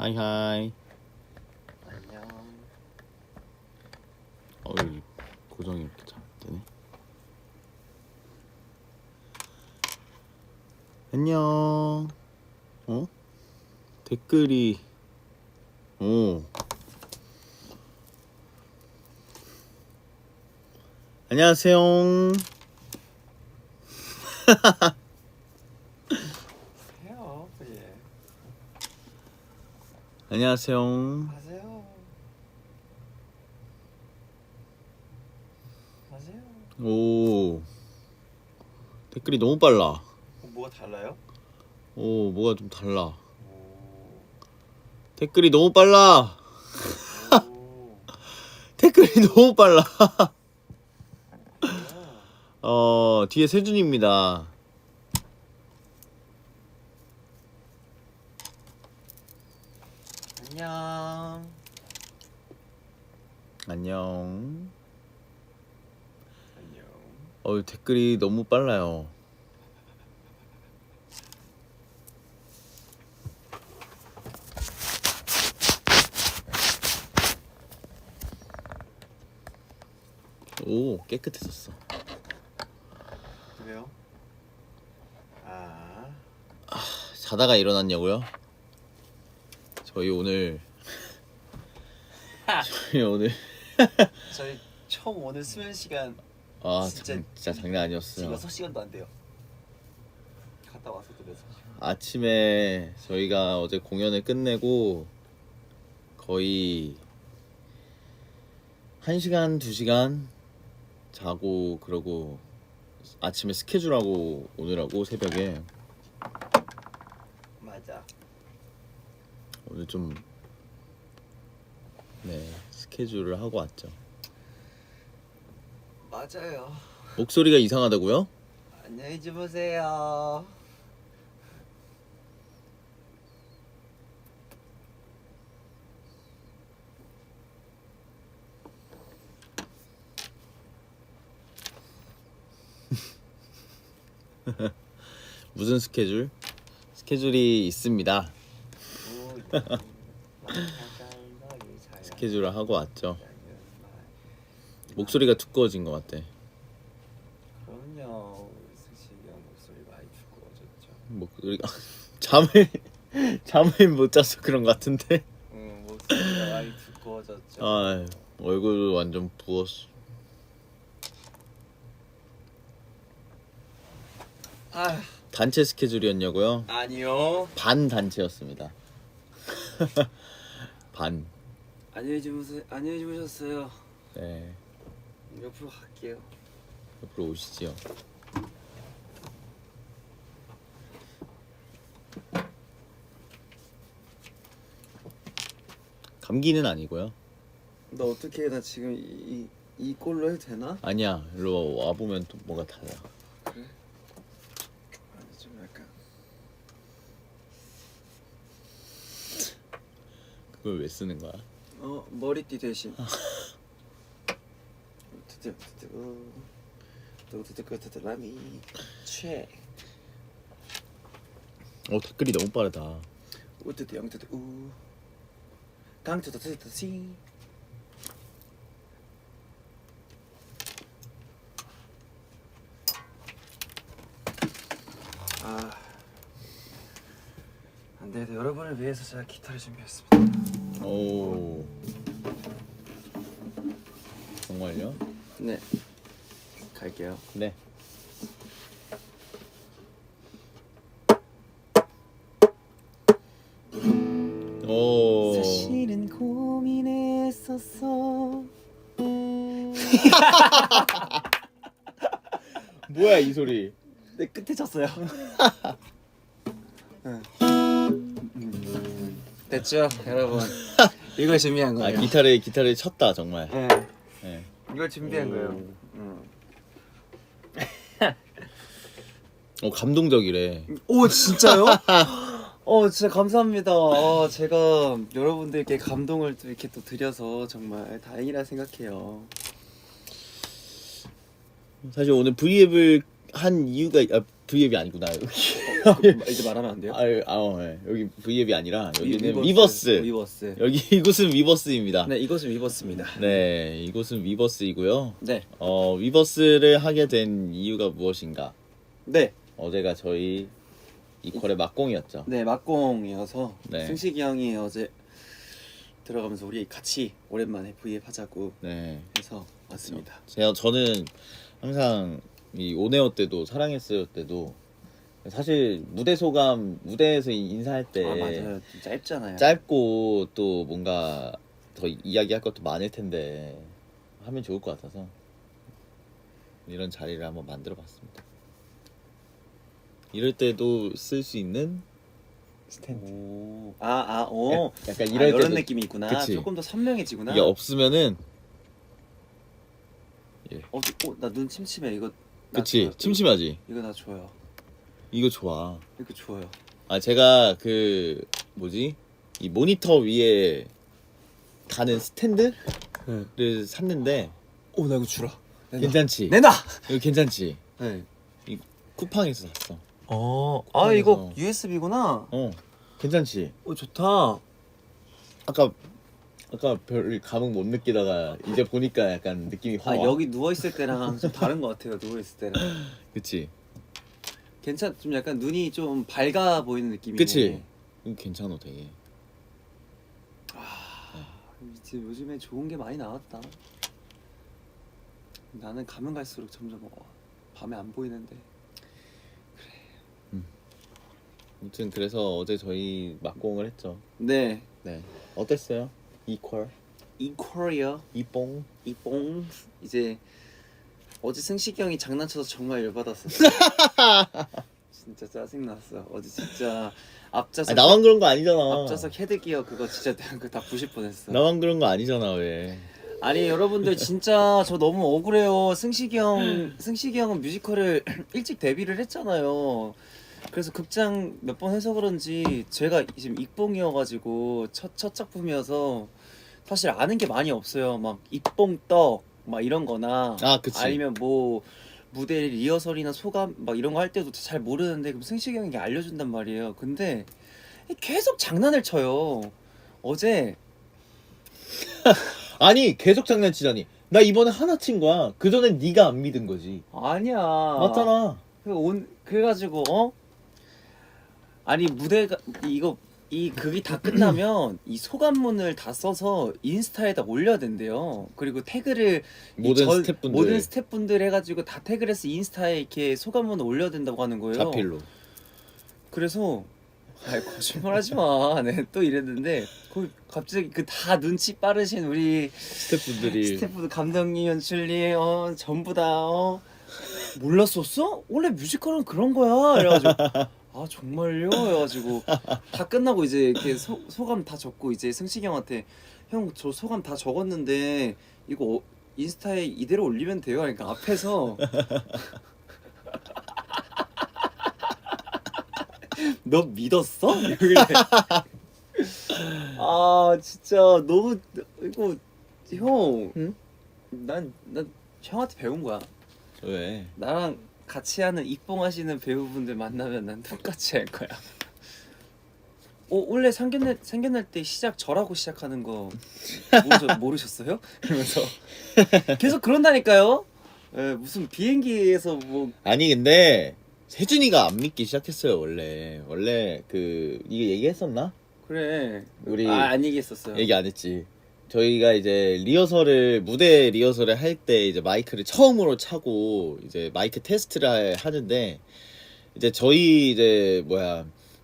하이하이. 안녕. 어이 고정이 이렇게 잘 되네. 안녕. 어? 댓글이 오. 안녕하세요. 해요, 예. 안녕하세요. 하세요. 하세요. 오. 댓글이 너무 빨라. 뭐가 달라요? 오, 뭐가 좀 달라. 오. 댓글이 너무 빨라. 오. 댓글이 너무 빨라. 뭐야? 뒤에 세준입니다. 안녕. 안녕. 안녕. 댓글이 너무 빨라요. 오, 깨끗해졌어. 왜요? 아. 자다가 일어났냐고요? 저희 오늘 저희 처음 오늘 수면 시간 진짜 장난 아니었어요. 지금 6시간도 안 돼요. 갔다 와서 또 6시간. 아침에 저희가 어제 공연을 끝내고 거의 1시간, 2시간 자고 그러고 아침에 스케줄하고 오느라고 새벽에 맞아. 오늘 좀 스케줄을 하고 왔죠. 맞아요. 목소리가 이상하다고요? 안녕히 주무세요. 무슨 스케줄? 스케줄이 있습니다. 스케줄을 하고 왔죠. 목소리가 두꺼워진 것 같아. 그럼요. 승식이 형 목소리 많이 두꺼워졌죠. 목소리가 잠을 못 자서 그런 것 같은데. 응, 목소리가 많이 두꺼워졌죠. 얼굴 완전 부었어. 단체 스케줄이었냐고요? 아니요. 반 단체였습니다. 반. 안녕히 주무셨어요. 네. 옆으로 갈게요. 옆으로 오시지요. 감기는 아니고요. 너 어떻게 해? 나 지금 이 꼴로 해도 되나? 아니야. 일로 와 보면 또 뭐가 달라. 그래? 아니 좀 약간 그걸 왜 쓰는 거야? 머리띠 대신. 라미 최. 댓글이 너무 빠르다. 우뜨뜨 영뜨뜨 우. 강뜨뜨 뜨뜨 시. 네, 여러분을 위해서 제가 기타를 준비했습니다. 오. 정말요? 네. 갈게요. 네. 오. 사실은 고민했었어. 뭐야 이 소리? 네, 끝에 쳤어요. 됐죠, 여러분. 이걸 준비한 거예요. 기타를 쳤다 정말. 네. 네. 이걸 준비한 거예요. 감동적이래. 오, 진짜요? 진짜 감사합니다. 제가 여러분들께 감동을 또 이렇게 또 드려서 정말 다행이라 생각해요. 사실 오늘 V앱을 한 이유가 V앱이 아니구나 여기. 이제 말하면 안 돼요? 네. 여기 V앱이 아니라 여기는 위버스. 위버스. 여기 이곳은 위버스입니다. 네, 이것은 위버스입니다. 네, 이곳은 위버스이고요. 네. 위버스를 하게 된 이유가 무엇인가? 네. 어제가 저희 이퀄의 막공이었죠. 네, 막공이어서 네. 승식이 형이 어제 들어가면서 우리 같이 오랜만에 V앱 하자고 네. 해서 왔습니다. 저는 항상 이 온에어 때도 사랑했어요 때도 사실 무대 소감 무대에서 인사할 때 아, 맞아요. 좀 짧잖아요. 짧고 또 뭔가 더 이야기할 것도 많을 텐데 하면 좋을 것 같아서 이런 자리를 한번 만들어 봤습니다. 이럴 때도 쓸 수 있는 스탠드. 오. 약간 이럴 이럴 이런 때도 느낌이 있구나. 그치. 조금 더 선명해지구나. 이게 없으면은 나 눈 침침해. 이거 그치 침침하지. 이거 나 줘요. 이거 좋아. 이거 줘요. 제가 그 뭐지 이 모니터 위에 다는 스탠드를 샀는데 나 이거 주라. 괜찮지? 내놔. 이거 괜찮지? 네. 쿠팡에서 샀어. 이거 USB구나. 괜찮지? 좋다. 아까 별 감흥 못 느끼다가 이제 보니까 약간 느낌이 확 와. 여기 누워 있을 때랑 좀 다른 것 같아요. 누워 있을 때랑. 그치? 좀 약간 눈이 좀 밝아 보이는 느낌이네. 그치? 이거 괜찮아 되게. 이제 요즘에 좋은 게 많이 나왔다. 나는 가면 갈수록 점점 밤에 안 보이는데. 아무튼 그래서 어제 저희 막공을 했죠. 네. 네. 어땠어요? 이퀄? 이퀄이요. 이뽕? 이뽕. 이제 어제 승식이 형이 장난쳐서 정말 열받았어. 진짜 짜증났어. 어제 진짜 앞좌석 나만 그런 거 아니잖아. 앞좌석 헤드기어 그거 진짜 그거 다 부실 뻔했어. 나만 그런 거 아니잖아 왜? 아니 여러분들 진짜 저 너무 억울해요. 승식이 형은 뮤지컬을 일찍 데뷔를 했잖아요. 그래서 극장 몇 번 해서 그런지 제가 지금 입봉이어가지고 첫 작품이어서 사실 아는 게 많이 없어요. 막 입봉떡 막 이런 거나 그치. 아니면 뭐 무대 리허설이나 소감 막 이런 거 할 때도 잘 모르는데 그럼 승식이 형이 알려준단 말이에요. 근데 계속 장난을 쳐요. 어제 아니 계속 장난치다니. 나 이번에 하나 친 거야. 그 전에 네가 안 믿은 거지. 아니야. 맞잖아. 그래가지고 아니 무대가 이 극이 다 끝나면 이 소감문을 다 써서 인스타에다 올려야 된대요. 그리고 태그를 모든 스태프분들 해가지고 다 태그를 해서 인스타에 이렇게 소감문을 올려야 된다고 하는 거예요. 자필로. 그래서 거짓말하지 마. 네, 또 이랬는데 갑자기 그 다 눈치 빠르신 우리 스태프들 감독님, 연출님 전부 다 몰랐었어? 원래 뮤지컬은 그런 거야. 이래가지고 정말요? 해가지고 다 끝나고 이제 이렇게 소감 다 적고 이제 승식이 형한테 형 저 소감 다 적었는데 이거 인스타에 이대로 올리면 돼요. 그러니까 앞에서 너 믿었어? 이러길래 진짜 너무 이거 형 응? 난 형한테 배운 거야. 왜? 나랑 같이 하는 입봉하시는 배우분들 만나면 난 똑같이 할 거야. 원래 상견례 때 시작 절하고 시작하는 거 모르셨어요? 이러면서 계속 그런다니까요. 무슨 비행기에서 뭐 아니 근데 세준이가 안 믿기 시작했어요 원래 이게 얘기했었나? 그래 우리 안 얘기했었어요. 얘기 안 했지. 저희가 이제 무대 리허설을 할 때 이제 마이크를 처음으로 차고 이제 마이크 테스트를 하는데 이제 저희 이제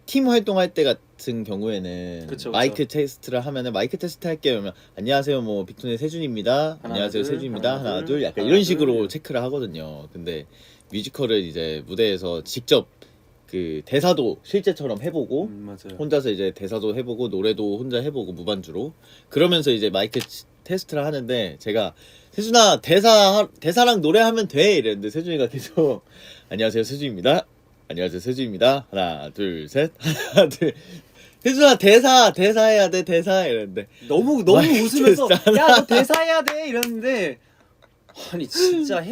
팀 활동할 때 같은 경우에는 그쵸. 마이크 테스트를 하면은 마이크 테스트 할게요 그러면 안녕하세요 뭐 빅톤의 세준입니다. 안녕하세요 세준입니다. 하나 둘 약간 이런 식으로 체크를 하거든요. 근데 뮤지컬을 이제 무대에서 직접 그 대사도 실제처럼 해보고 맞아요. 혼자서 이제 대사도 해보고 노래도 혼자 해보고 무반주로 그러면서 이제 마이크 테스트를 하는데 제가 세준아 대사랑 노래하면 돼 이랬는데 세준이가 계속 안녕하세요 세준입니다. 안녕하세요 세준입니다. 하나 둘 셋 하나 둘 세준아 대사 해야 돼 대사 이랬는데 너무 웃으면서 야 너 대사해야 돼 이랬는데 아니 진짜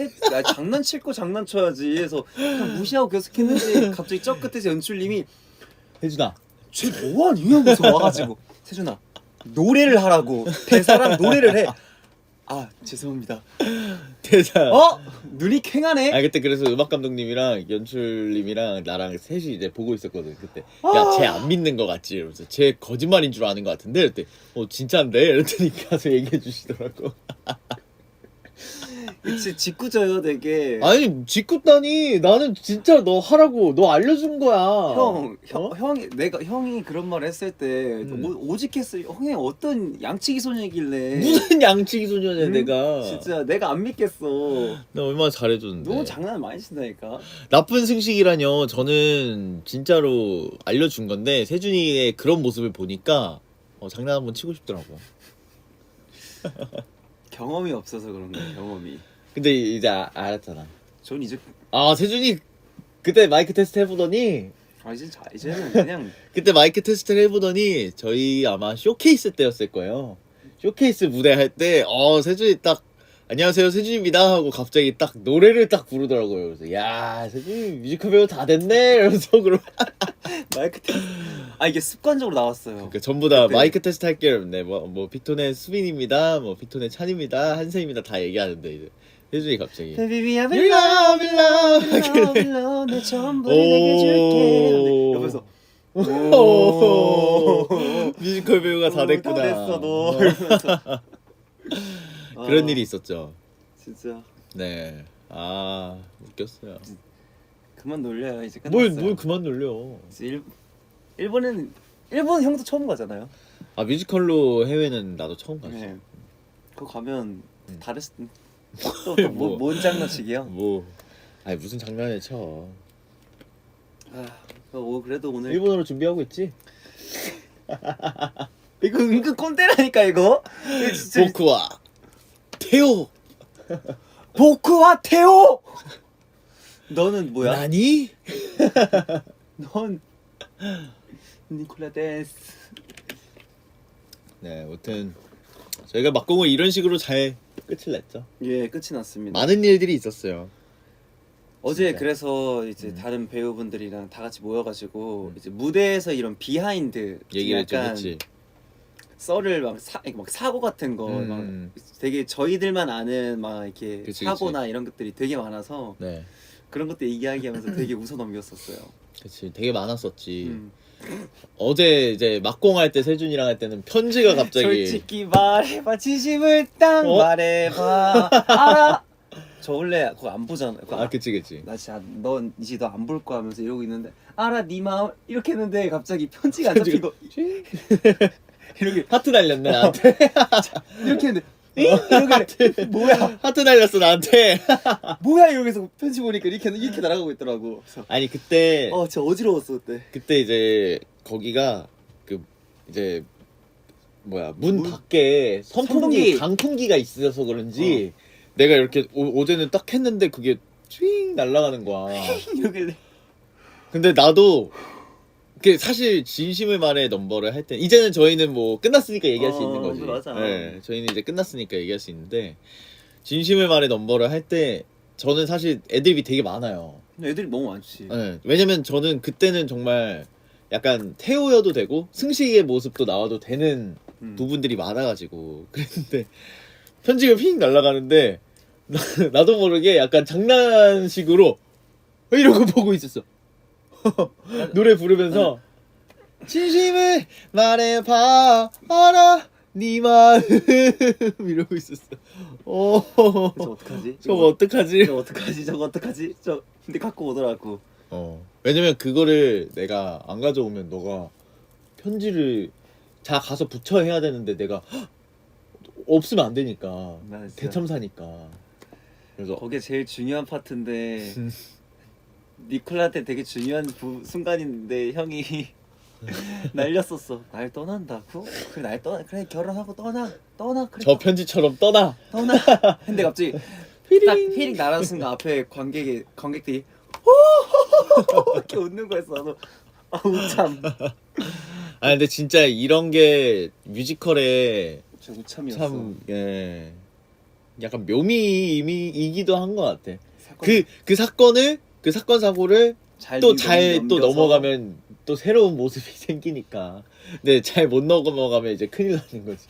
장난칠 거 장난쳐야지 해서 그냥 무시하고 계속했는데 갑자기 저 끝에서 연출님이 혜준아 쟤 뭐하니 하고서 와가지고 세준아 노래를 하라고 대사랑 노래를 해. 아 죄송합니다. 대사 눈이 퀭하네. 아 그때 그래서 음악 감독님이랑 연출님이랑 나랑 셋이 이제 보고 있었거든. 그때 야 쟤 안 믿는 거 같지? 이러면서 쟤 거짓말인 줄 아는 거 같은데 이랬더니 진짜인데? 이랬더니 가서 얘기해 주시더라고. 진짜 짓궂어요 되게. 아니 짓궂다니 나는 진짜 너 하라고 너 알려준 거야. 형이 그런 말 했을 때 오직했어. 형이 어떤 양치기 소녀이길래 무슨 양치기 소녀냐 내가. 진짜 내가 안 믿겠어. 나 얼마나 잘해줬는데. 너무 장난 많이 친다니까. 나쁜 승식이라뇨. 저는 진짜로 알려준 건데 세준이의 그런 모습을 보니까 장난 한번 치고 싶더라고. 경험이 없어서 그런 거야. 경험이. 근데 이제 알았잖아. 전 이제 세준이 그때 마이크 테스트 해보더니 이제는 그냥 그때 마이크 테스트를 해보더니 저희 아마 쇼케이스 때였을 거예요. 쇼케이스 무대 할 때 세준이 딱 안녕하세요 세준입니다 하고 갑자기 딱 노래를 딱 부르더라고요. 그래서 야 세준이 뮤지컬 배우 다 됐네 이러면서 그러 마이크 테스트 이게 습관적으로 나왔어요. 그러니까 전부 다 그때. 마이크 테스트 할게요. 네, 뭐 피톤의 수빈입니다. 뭐 피톤의 찬입니다. 한세입니다. 다 얘기하는데 이제 세준이 갑자기 Baby, I You love, you love. love, 내 전부를 내게 줄게. 옆에서 뮤지컬 배우가 다 됐구나. 다 됐어 너. 이러면서. 그런 일이 있었죠. 진짜 네. 웃겼어요. 그만 놀려요. 이제 끝났어요. 뭘 그만 놀려. 이제 일본 형도 처음 가잖아요. 뮤지컬로 해외는 나도 처음 갔어. 네. 그거 가면 다르스 뭐. 뭔 장난치기야? 무슨 장난을 쳐. 그래도 오늘 일본어로 준비하고 있지? 이거 은근 꼰대라니까 이거. 이거 진짜 보쿠와 테오. 보쿠와 테오. 너는 뭐야? 나니? 넌 니콜라 데스. 네, 아무튼 저희가 막공을 이런 식으로 잘 끝을 냈죠. 예, 끝이 났습니다. 많은 일들이 있었어요. 어제 진짜. 그래서 이제 다른 배우분들이랑 다 같이 모여가지고 이제 무대에서 이런 비하인드 얘기를 좀 약간 했지. 썰을 막 사고 같은 거 막 되게 저희들만 아는 막 이렇게 그치, 사고나 이런 것들이 되게 많아서 네, 그런 것들 얘기하면서 되게 웃어 넘겼었어요. 그치. 되게 많았었지. 음. 어제 이제 막공할 때 세준이랑 할 때는 편지가 갑자기 솔직히 말해봐 진심을 딱 어? 말해봐 알아. 저 원래 그거 안 보잖아요. 그거 그치. 나 진짜 넌 이제 너 안 볼 거야 하면서 이러고 있는데 알아 네 마음 이렇게 했는데 갑자기 편지가 안 잡히고 이렇게 하트 날렸네 나한테. 이렇게 했는데 이렇게 뭐야 하트 날렸어 나한테. 뭐야 이러면서 편지 보니까 이렇게 날아가고 있더라고. 그래서 아니 그때 진짜 어지러웠어 그때. 그때 이제 거기가 그 이제 문 밖에 선풍기. 강풍기가 있어서 그런지 내가 이렇게 어제는 딱 했는데 그게 촤잉 날아가는 거야. 이러길래 근데 나도 그 사실 진심을 말해 넘버를 할 때 이제는 저희는 뭐 끝났으니까 얘기할 수 있는 거지. 맞아. 네, 저희는 이제 끝났으니까 얘기할 수 있는데 진심을 말해 넘버를 할 때 저는 사실 애드립이 되게 많아요. 애들이 너무 많지. 네, 왜냐면 저는 그때는 정말 약간 태호여도 되고 승식이의 모습도 나와도 되는 부분들이 많아가지고 그랬는데 편지가 휙 날아가는데 나도 모르게 약간 장난식으로 이러고 보고 있었어. 노래 부르면서 진심을 말해봐 알아 네 마음 이러고 있었어. 저 어떡하지? 저거 어떡하지? 저거 어떡하지? 저 근데 갖고 오더라고. 왜냐면 그거를 내가 안 가져오면 너가 편지를 가서 붙여 해야 되는데 내가 없으면 안 되니까 나 진짜 대참사니까. 그래서 거기에 제일 중요한 파트인데 니콜라한테 되게 중요한 순간인데 형이 날렸었어. 날 떠난다고? 그래 그래 결혼하고 떠나 그래 저 편지처럼 떠나. 근데 갑자기 딱 피링 나라는 순간 앞에 관객들이 이렇게 웃는 거였어. 나도 우참. 근데 진짜 이런 게 뮤지컬에 저 우참이었어. 참 약간 묘미이기도 한 것 같아. 사건 그 사건 사고를 또 잘 또 넘어가면 또 새로운 모습이 생기니까. 근데 잘 못 넘어가면 이제 큰일 나는 거지.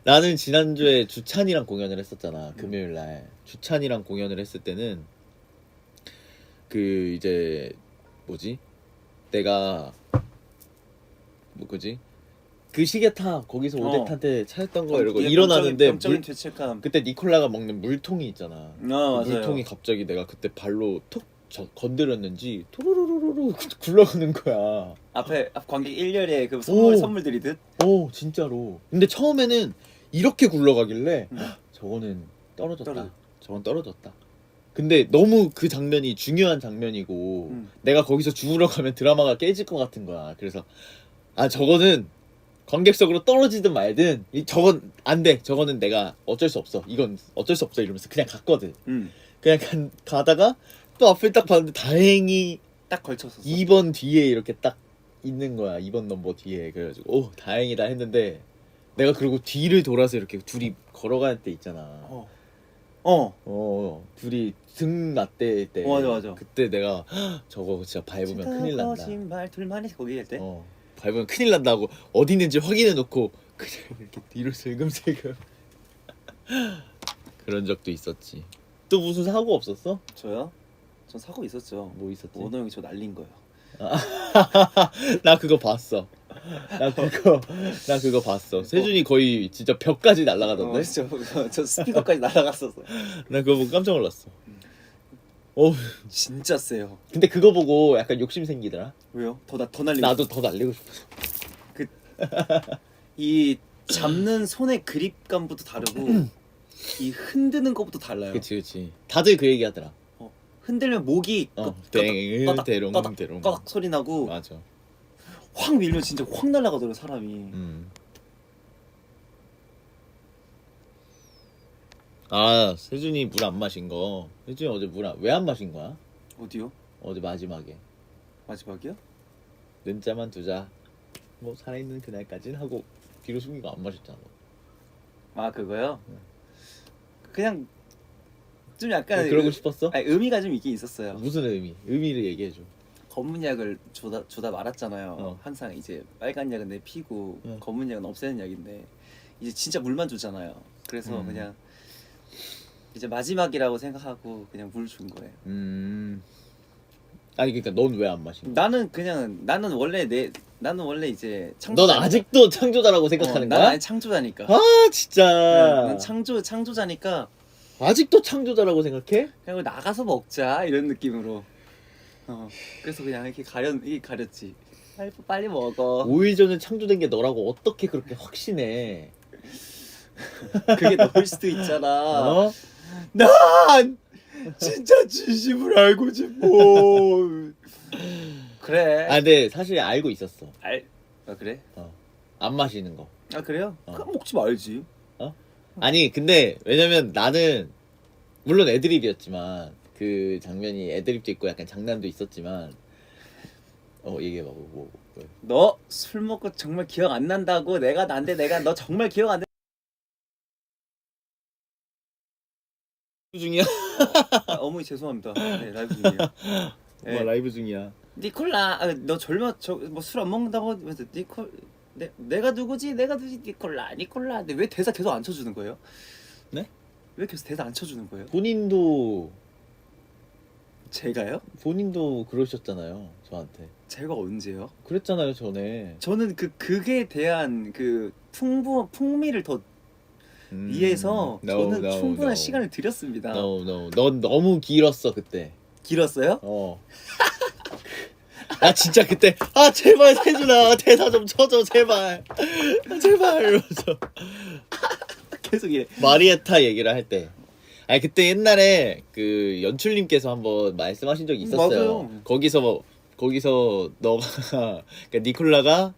나는 지난주에 주찬이랑 공연을 했었잖아. 금요일 날. 주찬이랑 공연을 했을 때는 그 이제 뭐지? 내가 뭐 그지? 그 시계탑 거기서 오데탄테 차였던 거 이러고 일어나는데 병적인 죄책감. 그때 니콜라가 먹는 물통이 있잖아. 아 맞아요. 물통이 갑자기 내가 그때 발로 톡 건드렸는지 토로로로로 굴러가는 거야. 앞 관객 1열에 그 오. 선물들이 듯. 오 진짜로. 근데 처음에는 이렇게 굴러가길래 저거는 떨어졌다. 저건 떨어졌다. 근데 너무 그 장면이 중요한 장면이고 내가 거기서 죽으러 가면 드라마가 깨질 것 같은 거야. 그래서 아 저거는 관객석으로 떨어지든 말든 저건 안 돼. 저거는 내가 어쩔 수 없어. 이건 어쩔 수 없어 이러면서 그냥 갔거든. 그냥 가다가 또 앞을 딱 봤는데 다행히 딱 걸쳤었어. 2번 뒤에 이렇게 딱 있는 거야. 2번 넘버 뒤에. 그래가지고 오 다행이다 했는데 내가 그리고 뒤를 돌아서 이렇게 둘이 걸어갈 때 있잖아. 둘이 등 맞댈 때. 맞아. 그때 내가 저거 진짜 밟으면 큰일 난다. 거짓말 둘만이 거기 할 때. 밟으면 큰일 난다고 어디 있는지 확인해 놓고 그냥 이렇게 뒤로 슬금슬금 그런 적도 있었지. 또 무슨 사고 없었어? 저요? 전 사고 있었죠. 뭐 있었지? 원호 형이 저 날린 거요. 나 그거 봤어. 나 그거 봤어. 세준이 거의 진짜 벽까지 날아가던데. 저 스피커까지 날아갔었어. 나 그거 보고 깜짝 놀랐어. 어우, 진짜 세요. 근데 그거 보고 약간 욕심 생기더라. 왜요? 더 날리고. 나도 더 날리고 싶어서. 이 잡는 손의 그립감부터 다르고 이 흔드는 것부터 달라요. 그치. 다들 그 얘기 하더라. 흔들면 목이 대롱 까닥 소리 나고 맞아. 확 밀면 진짜 확 날아가더라고 사람이. 아 세준이 물 안 마신 거. 세준이 어제 왜 안 마신 거야? 어디요? 어제 마지막에 마지막이요? 는자만 두자. 뭐 살아있는 그날까진 하고 뒤로 숨기고 안 마셨잖아. 아 그거요? 그냥 좀 약간 그러고 싶었어? 아니, 의미가 좀 있긴 있었어요. 무슨 의미를 얘기해줘. 검은 약을 주다 말았잖아요. 항상 이제 빨간 약은 내 피고 검은 약은 없애는 약인데 이제 진짜 물만 주잖아요. 그래서 그냥 이제 마지막이라고 생각하고 그냥 물 준 거예요. 아니 그러니까 넌 왜 안 마신 거야? 나는 원래 이제 넌 아직도 창조자라고 생각하는 거야? 난 창조자니까. 아 진짜. 난 창조자니까 아직도 창조자라고 생각해? 그냥 나가서 먹자 이런 느낌으로. 그래서 그냥 이렇게 가렸지. 빨리 먹어. 5일 전에 창조된 게 너라고 어떻게 그렇게 확신해? 그게 너일 수도 있잖아. 어? 난 진짜 진심을 알고 싶어. 그래. 아 근데 사실 알고 있었어. 그래? 안 마시는 거. 아 그래요? 그럼 먹지 말지. 아니 근데 왜냐면 나는 물론 애드립이었지만 그 장면이 애드립도 있고 약간 장난도 있었지만 얘기해봐 뭐. 너 술 먹고 정말 기억 안 난다고 내가 너 정말 기억 안 나. 중이야? 어머니 죄송합니다. 네 라이브 중이에요. 네. 라이브 중이야. 니콜라 너 뭐 술 안 먹는다고 하면서 내가 누구지 니콜라 근데 왜 대사 계속 안 쳐주는 거예요? 네? 왜 계속 대사 안 쳐주는 거예요? 본인도 그러셨잖아요 저한테. 제가 언제요? 그랬잖아요 전에. 저는 그게 대한 그 풍미를 더 위해서 저는 충분한 시간을 드렸습니다. 넌 너무 길었어 그때. 길었어요? 나 진짜 그때 제발 세준아 대사 좀 쳐줘 제발 이러면서 계속 이래. 마리에타 얘기를 할 때. 아니 그때 옛날에 그 연출님께서 한번 말씀하신 적이 있었어요. 맞아요. 거기서 너가 그러니까 니콜라가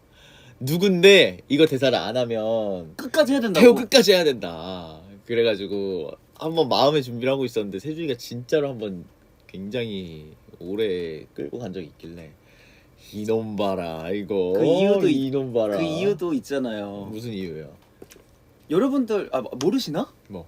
누군데 이거 대사를 안 하면 끝까지 해야 된다고. 태우 끝까지 해야 된다. 그래가지고 한번 마음의 준비를 하고 있었는데 세준이가 진짜로 한번 굉장히 오래 끌고 간 적이 있길래 이놈 봐라 이거. 이놈 봐라. 그 이유도 있잖아요. 무슨 이유예요? 여러분들 모르시나? 뭐?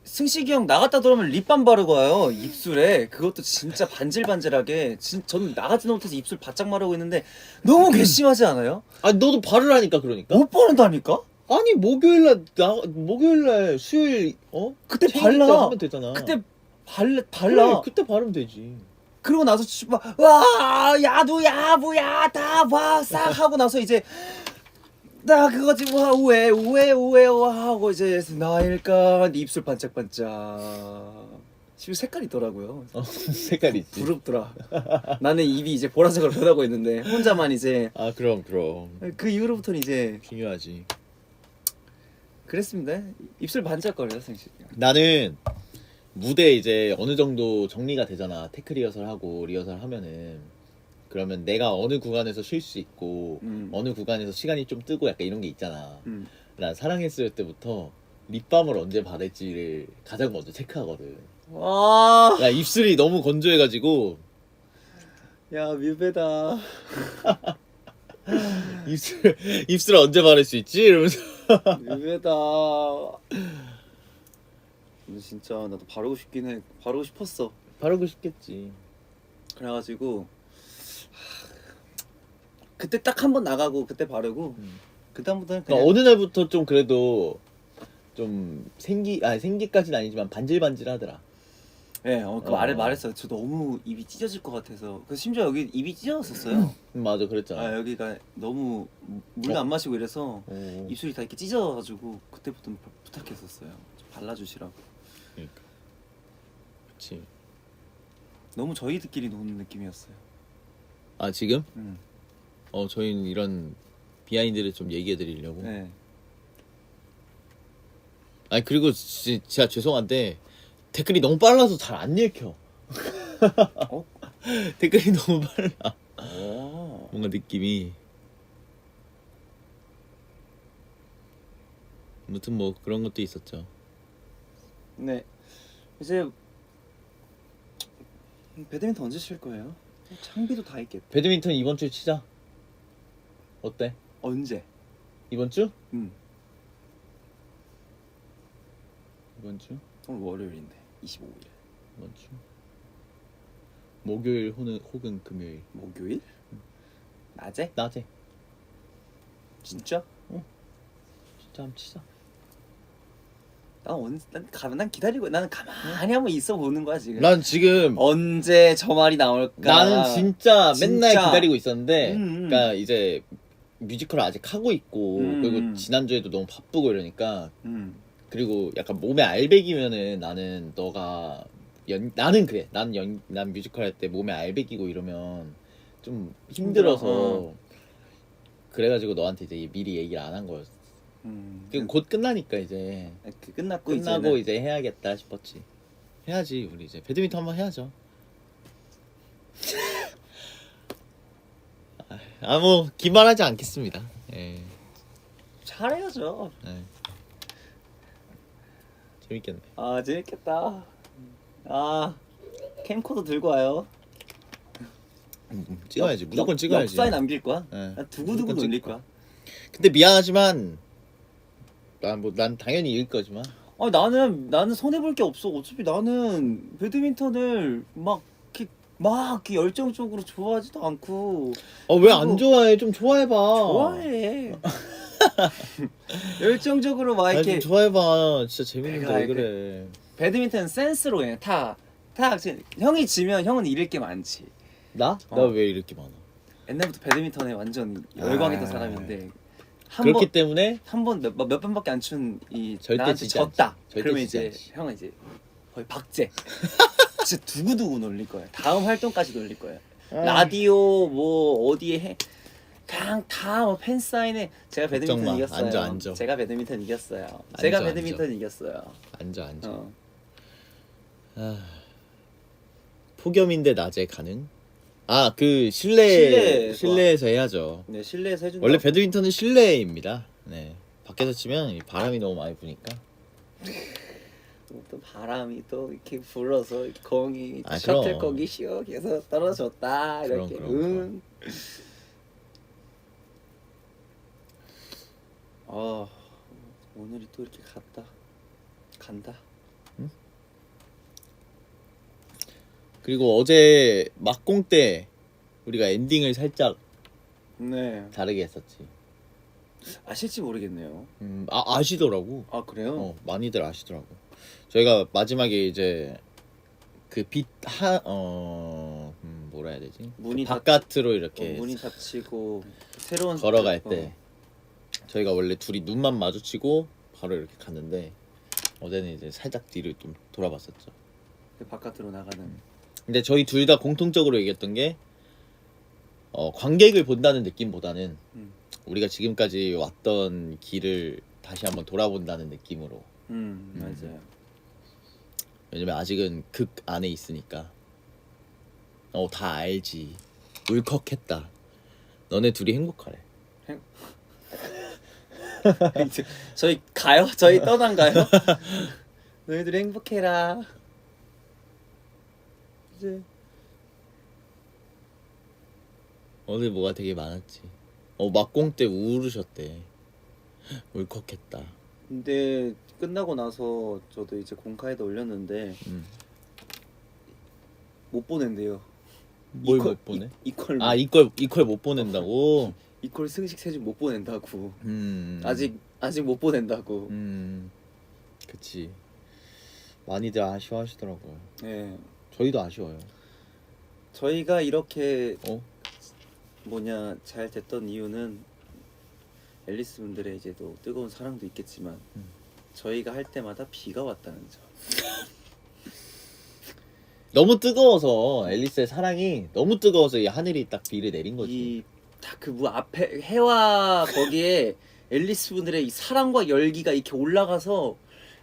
승식이 형 나갔다 들어오면 립밤 바르고 와요 입술에. 그것도 진짜 반질반질하게. 저는 나가지도 못해서 입술 바짝 마르고 있는데 너무 괘씸하지 않아요? 아 너도 바르라니까 그러니까. 못 바른다니까? 아니 목요일날 수요일 그때 챙길 때 발라. 하면 되잖아. 그때 그래, 발라. 그때 바르면 되지. 그러고 나서 와 야두야 뭐야 다 봐 싹 하고 나서 이제 나 그거지 와 우에 와 하고 이제 나일까 입술 반짝반짝. 지금 색깔이 있더라고요. 색깔 있지. 부럽더라. 나는 입이 이제 보라색으로 변하고 있는데 혼자만 이제. 아 그럼 그 이후로부터는 이제 중요하지. 그랬습니다. 입술 반짝거려요 생식. 나는 무대 이제 어느 정도 정리가 되잖아. 테크 리허설 하고 리허설 하면은 그러면 내가 어느 구간에서 쉴 수 있고 어느 구간에서 시간이 좀 뜨고 약간 이런 게 있잖아. 난 사랑했을 때부터 립밤을 언제 바를지를 가장 먼저 체크하거든. 와. 야 입술이 너무 건조해가지고 야 뮤베다. 입술 언제 바를 수 있지? 이러면서 뮤베다. 근데 진짜 나도 바르고 싶긴 해. 바르고 싶었어. 바르고 싶겠지. 그래가지고 그때 딱 한 번 나가고 그때 바르고 그다음부터는 그냥 그러니까 어느 날부터 좀 그래도 좀 생기까지는 아니지만 반질반질하더라. 예, 그 말했어요. 저 너무 입이 찢어질 것 같아서. 그 심지어 여기 입이 찢어졌었어요. 맞아 그랬잖아. 아 여기가 너무 물도 안 마시고 이래서 오. 입술이 다 이렇게 찢어가지고 그때부터 부탁했었어요. 좀 발라주시라고. 그러니까. 그치. 너무 저희들끼리 노는 느낌이었어요. 아 지금? 음. 저희는 이런 비하인드를 좀 얘기해 드리려고. 네. 아니 그리고 진짜 죄송한데 댓글이 너무 빨라서 잘 안 읽혀. 어? 댓글이 너무 빨라. 오. 뭔가 느낌이. 아무튼 뭐 그런 것도 있었죠. 네. 이제 배드민턴 언제 칠 거예요? 장비도 다 있겠다. 배드민턴 이번 주에 치자. 어때? 언제? 이번 주? 음. 이번 주? 오늘 월요일인데 25일. 이번 주? 목요일 혹은 금요일. 목요일? 낮에? 낮에. 진짜? 진짜 한번 치자. 난 기다리고 나는 가만히 한번 있어 보는 거야 지금. 난 지금 언제 저 말이 나올까? 나는 진짜 맨날 진짜. 기다리고 있었는데, 음. 그러니까 이제 뮤지컬을 아직 하고 있고, 그리고 지난주에도 너무 바쁘고 이러니까, 그리고 약간 몸에 알배기면은 나는 너가 나는 그래. 난 뮤지컬 할 때 몸에 알배기고 이러면 좀 힘들어서 그래가지고 너한테 이제 미리 얘기를 안 한 거였어. 지금 곧 끝나니까 이제 끝나고 이제 해야겠다 싶었지. 해야지 우리 이제 배드민턴 한번 해야죠. 뭐 기만하지 않겠습니다. 예. 잘해야죠. 예. 재밌겠네. 아 재밌겠다. 아 캠코더 들고 와요. 찍어야지. 무조건 찍어야지. 역사에 남길 거야. 예. 나 두고두고 무조건 놀릴 찍을 거야. 근데 미안하지만 난 당연히 이길 거지만 아니 나는 손해 볼 게 없어. 어차피 나는 배드민턴을 막 이렇게 열정적으로 좋아하지도 않고. 왜 안 그리고 좋아해? 좀 좋아해봐. 좋아해. 열정적으로 막 아니, 이렇게 좀 좋아해봐. 진짜 재밌는데 내가 왜 그래? 배드민턴 센스로 그냥 다 형이 지면 형은 잃을 게 많지. 나? 어. 나 왜 이렇게 많아? 옛날부터 배드민턴에 완전 열광했던 아. 사람인데 그렇기 때문에 몇 번밖에 안 춘 이 절대 나한테 지지 졌다. 않지. 절대 그러면 지지 이제 않지. 형은 이제 거의 박제. 진짜 두고두고 놀릴 거야. 다음 활동까지 놀릴 거야. 라디오 뭐 어디에 해 그냥 다 팬 사인회. 제가 걱정 배드민턴 마. 이겼어요. 앉아. 제가 배드민턴 이겼어요. 제가 앉아. 배드민턴 이겼어요. 앉아. 어. 폭염인데 낮에 가능? 그 실내에서 해야죠. 네 실내에서 해준다. 원래 배드민턴은 실내입니다. 네. 밖에서 치면 바람이 너무 많이 부니까. 또 바람이 또 이렇게 불어서 공이 그럼. 셔틀콕이 시원해서 떨어졌다 이렇게. 그럼. 오늘이 또 이렇게 갔다. 간다. 그리고 어제 막공 때 우리가 엔딩을 살짝 네. 다르게 했었지. 아실지 모르겠네요. 아시더라고. 아 그래요? 많이들 아시더라고. 저희가 마지막에 이제 그 뭐라 해야 되지? 문이 그 바깥으로 이렇게 문이 닫히고 새로운 걸어갈 때 저희가 원래 둘이 눈만 마주치고 바로 이렇게 갔는데 어제는 이제 살짝 뒤를 좀 돌아봤었죠. 그 바깥으로 나가는. 근데 저희 둘 다 공통적으로 얘기했던 게 관객을 본다는 느낌보다는 우리가 지금까지 왔던 길을 다시 한번 돌아본다는 느낌으로. 맞아요. 왜냐면 아직은 극 안에 있으니까. 다 알지. 울컥했다. 너네 둘이 행복하래. 이제 저희 가요? 저희 떠난가요? 너희들 행복해라. 이제 오늘 뭐가 되게 많았지. 막공 때 울으셨대. 울컥했다. 근데 끝나고 나서 저도 이제 공카에도 올렸는데 못 보낸대요. 뭘 이퀄- 못 보내? 이퀄 이퀄 못 보낸다고? 이퀄 승식 세준 못 보낸다고. 음. 아직 못 보낸다고. 그치. 많이들 아쉬워하시더라고요. 네. 저희도 아쉬워요. 저희가 이렇게 잘 됐던 이유는 앨리스 분들의 이제 또 뜨거운 사랑도 있겠지만 저희가 할 때마다 비가 왔다는 점. 너무 뜨거워서 앨리스의 사랑이 너무 뜨거워서 이 하늘이 딱 비를 내린 거지. 이 딱 그 앞에 해와 거기에 앨리스 분들의 이 사랑과 열기가 이렇게 올라가서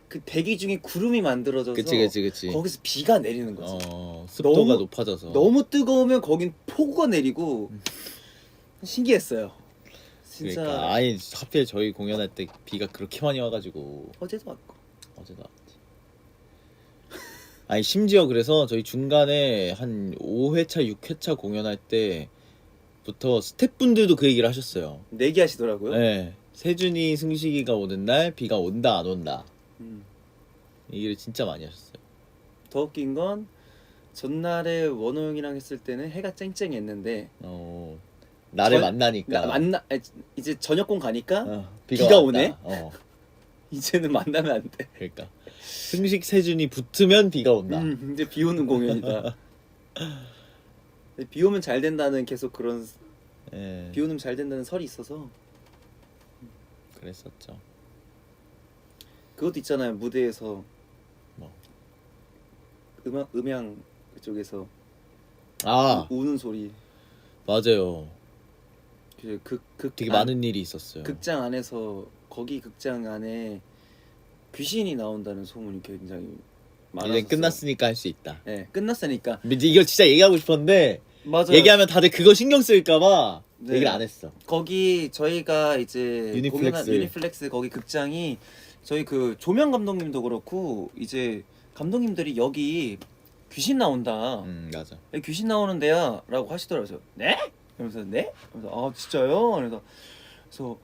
그 대기 중에 구름이 만들어져서 그치. 거기서 비가 내리는 거지. 습도가 너무- 높아져서. 너무 뜨거우면 거긴 폭우가 내리고 신기했어요. 진짜 그러니까 아니 하필 저희 공연할 때 비가 그렇게 많이 와가지고 어제도 왔고. 어제도 왔지. 아니 심지어 그래서 저희 중간에 한 5회차 6회차 공연할 때부터 스태프분들도 그 얘기를 하셨어요. 내기하시더라고요. 네. 세준이 승식이가 오는 날 비가 온다 안 온다. 이 얘기를 진짜 많이 하셨어요. 더 웃긴 건 전날에 원호 형이랑 했을 때는 해가 쨍쨍했는데 나를 만나니까 이제 저녁공 가니까 비가 왔다. 오네? 이제는 만나면 안 돼. 그러니까 승식 세준이 붙으면 비가 온다. 이제 비 오는 공연이다. 비 오면 잘 된다는 계속 그런 예, 비 오면 잘 된다는 설이 있어서 그랬었죠. 그것도 있잖아요. 무대에서 뭐? 음향 그쪽에서 아 우는 소리. 맞아요. 극 되게 많은 일이 있었어요. 극장 안에서 거기 극장 안에 귀신이 나온다는 소문이 굉장히 많았어요. 이제 끝났으니까 할 수 있다. 네, 끝났으니까. 근데 이걸 진짜 얘기하고 싶었는데 맞아요. 얘기하면 다들 그거 신경 쓸까봐 네. 얘기를 안 했어. 거기 저희가 이제 유니플렉스. 공연한 유니플렉스 거기 극장이 저희 그 조명 감독님도 그렇고 이제 감독님들이 여기 귀신 나온다. 맞아. 여기 귀신 나오는 데야라고 하시더라고요. 네? 그러면서 네? 그래서 아 진짜요? 그래서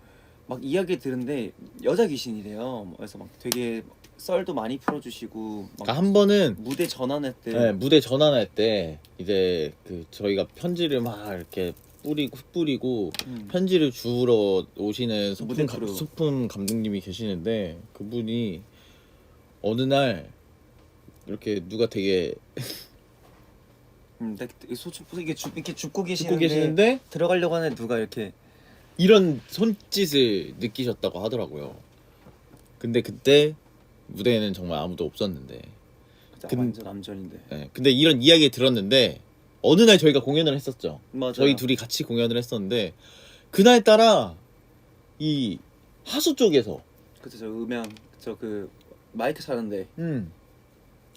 막 이야기 들은데 여자 귀신이래요. 그래서 막 되게 썰도 많이 풀어주시고 막 그러니까 한 번은 무대 전환할 때 네, 무대 전환할 때 이제 그 저희가 편지를 막 이렇게 뿌리고 편지를 주우러 오시는 무대 크루. 소품 감독님이 계시는데 그분이 어느 날 이렇게 누가 되게 이게 이렇게 죽고 계시는데 들어가려고 하는데 누가 이렇게 이런 손짓을 느끼셨다고 하더라고요. 근데 그때 무대에는 정말 아무도 없었는데. 완전 암전인데. 네, 근데 이런 이야기 들었는데 어느 날 저희가 공연을 했었죠. 맞아요. 저희 둘이 같이 공연을 했었는데 그날 따라 이 하수 쪽에서 그때 저 음향 저 그 마이크 차는데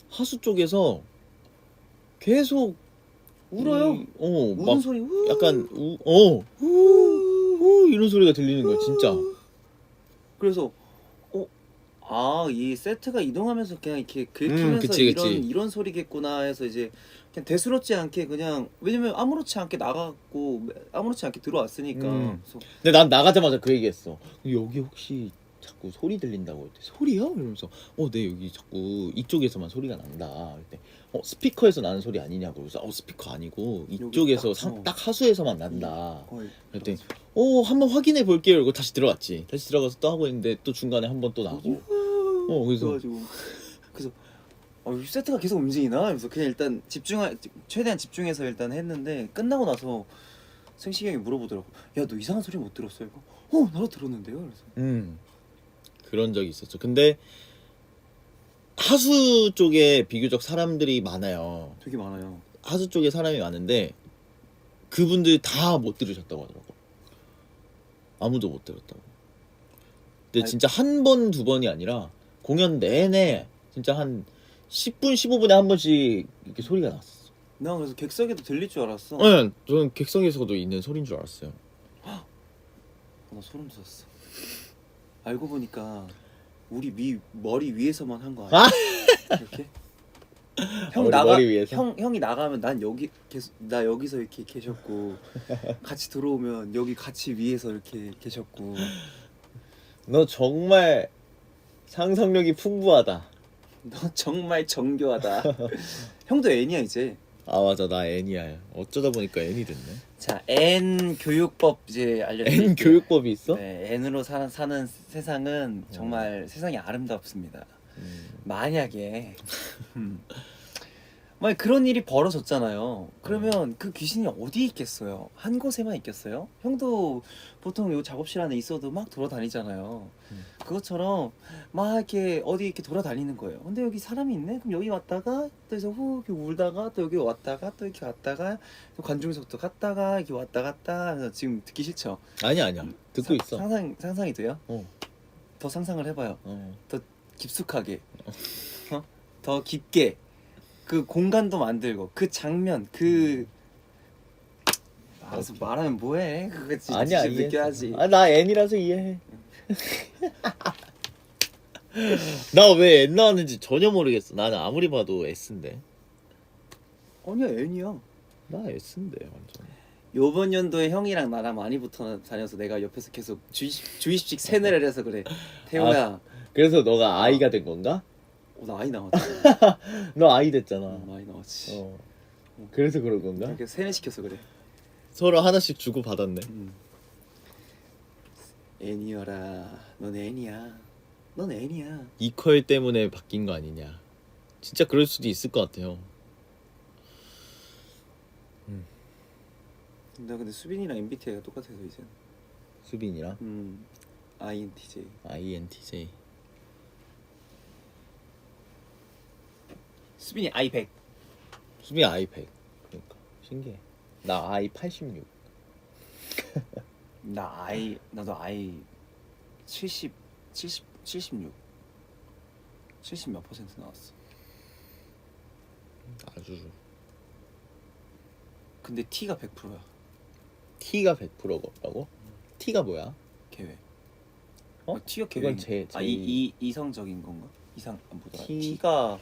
하수 쪽에서 계속 울어요. 우는 막 소리 약간 이런 소리가 들리는 거야 진짜. 그래서 이 세트가 이동하면서 그냥 이렇게 긁히면서 그치. 이런 소리겠구나 해서 이제 그냥 대수롭지 않게 그냥 왜냐면 아무렇지 않게 나갔고 아무렇지 않게 들어왔으니까 그래서 근데 난 나가자마자 그 얘기했어. 여기 혹시 자꾸 소리 들린다고 했대. 소리요? 이러면서 네 여기 자꾸 이쪽에서만 소리가 난다. 그때 스피커에서 나는 소리 아니냐고. 그래서 스피커 아니고 이쪽에서 딱 하수에서만 난다. 그랬더니 한번 확인해 볼게요. 이러고 다시 들어갔지. 다시 들어가서 또 하고 있는데 또 중간에 한 번 또 나고. 그래서 세트가 계속 움직이나? 그래서 그냥 일단 최대한 집중해서 일단 했는데 끝나고 나서 승식이 형이 물어보더라고. 야, 너 이상한 소리 못 들었어? 이거 나도 들었는데요. 그래서 그런 적이 있었죠. 근데 하수 쪽에 비교적 사람들이 많아요. 되게 많아요. 하수 쪽에 사람이 많은데 그분들 다 못 들으셨다고 하더라고. 아무도 못 들었다고. 근데 진짜 한 번, 두 번이 아니라 공연 내내 진짜 한 10분, 15분에 한 번씩 이렇게 소리가 났었어. 나 그래서 객석에도 들릴 줄 알았어. 네, 저는 객석에서도 있는 소리인 줄 알았어요. 나 소름 돋았어. 알고 보니까 우리 머리 위에서만 한 거 아니야? 이렇게? 머리 위에서? 형이 나가면 난 나 여기서 이렇게 계셨고 같이 들어오면 여기 같이 위에서 이렇게 계셨고. 너 정말 상상력이 풍부하다. 너 정말 정교하다. 형도 N이야 이제. 아 맞아, 나 N이야. 어쩌다 보니까 N이 됐네. 자, N 교육법 이제 알려드릴게요. N 교육법이 있어? 네, N으로 사는 세상은 정말 세상이 아름답습니다. 만약에 만약 그런 일이 벌어졌잖아요. 그러면 그 귀신이 어디 있겠어요? 한 곳에만 있겠어요? 형도 보통 요 작업실 안에 있어도 막 돌아다니잖아요. 그것처럼 막 이렇게 어디 이렇게 돌아다니는 거예요. 근데 여기 사람이 있네? 그럼 여기 왔다가 또 해서 후 이렇게 울다가 또 여기 왔다가 또 이렇게 왔다가 또 관중석도 갔다가 이렇게 왔다 갔다 해서 지금 듣기 싫죠? 아니야. 듣고 있어. 상상이 돼요? 어. 더 상상을 해봐요. 어. 더 깊숙하게, 더 깊게 그 공간도 만들고 그 장면 알아서 말하면 뭐해? 그거 진짜 아니야, 직접 느껴야지. 나 N이라서 이해해. 나 왜 N 나왔는지 전혀 모르겠어. 나는 아무리 봐도 S인데. 아니야, N이야. 나 S인데 완전. 요번 연도에 형이랑 나랑 많이 붙어 다녀서 내가 옆에서 계속 주입식 세뇌를 해서 그래. 태호야. 그래서 너가 I가 된 건가? 나 아이 나왔지. 너 I 됐잖아. 많이 나왔지. 그래서 그런 건가? 이렇게 세뇌시켜서 그래. 서로 하나씩 주고 받았네. N이어라. 넌 N이야. 넌 N이야. 이퀄 때문에 바뀐 거 아니냐. 진짜 그럴 수도 있을 것 같아요. 나 근데 수빈이랑 MBTI가 똑같아서 이제. 수빈이랑 INTJ. INTJ. 수빈이 I100. 수빈이 I100. 그러니까 신기해. 나 I86. 나도 I 76. 70 몇 퍼센트 나왔어. 아주. 근데 T가 100%야. T가 100%라고? T가 뭐야? 계획. 그건 T가 계획. 이성적인 건가? 보다 T가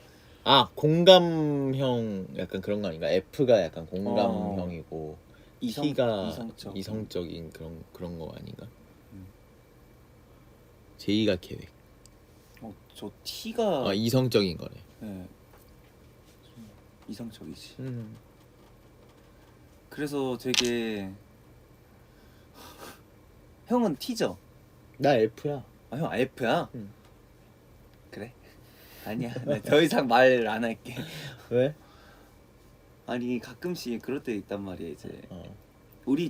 공감형 약간 그런 거 아닌가? F가 약간 공감형이고 T가 이성적인 그런 거 아닌가? J가 계획. 저 T가 이성적인 거네. 네. 이성적이지. 그래서 되게 형은 T죠? 나 F야. 형 F야? 그래? 아니야. 나 더 이상 말 안 할게. 왜? 아니 가끔씩 그럴 때 있단 말이야 이제.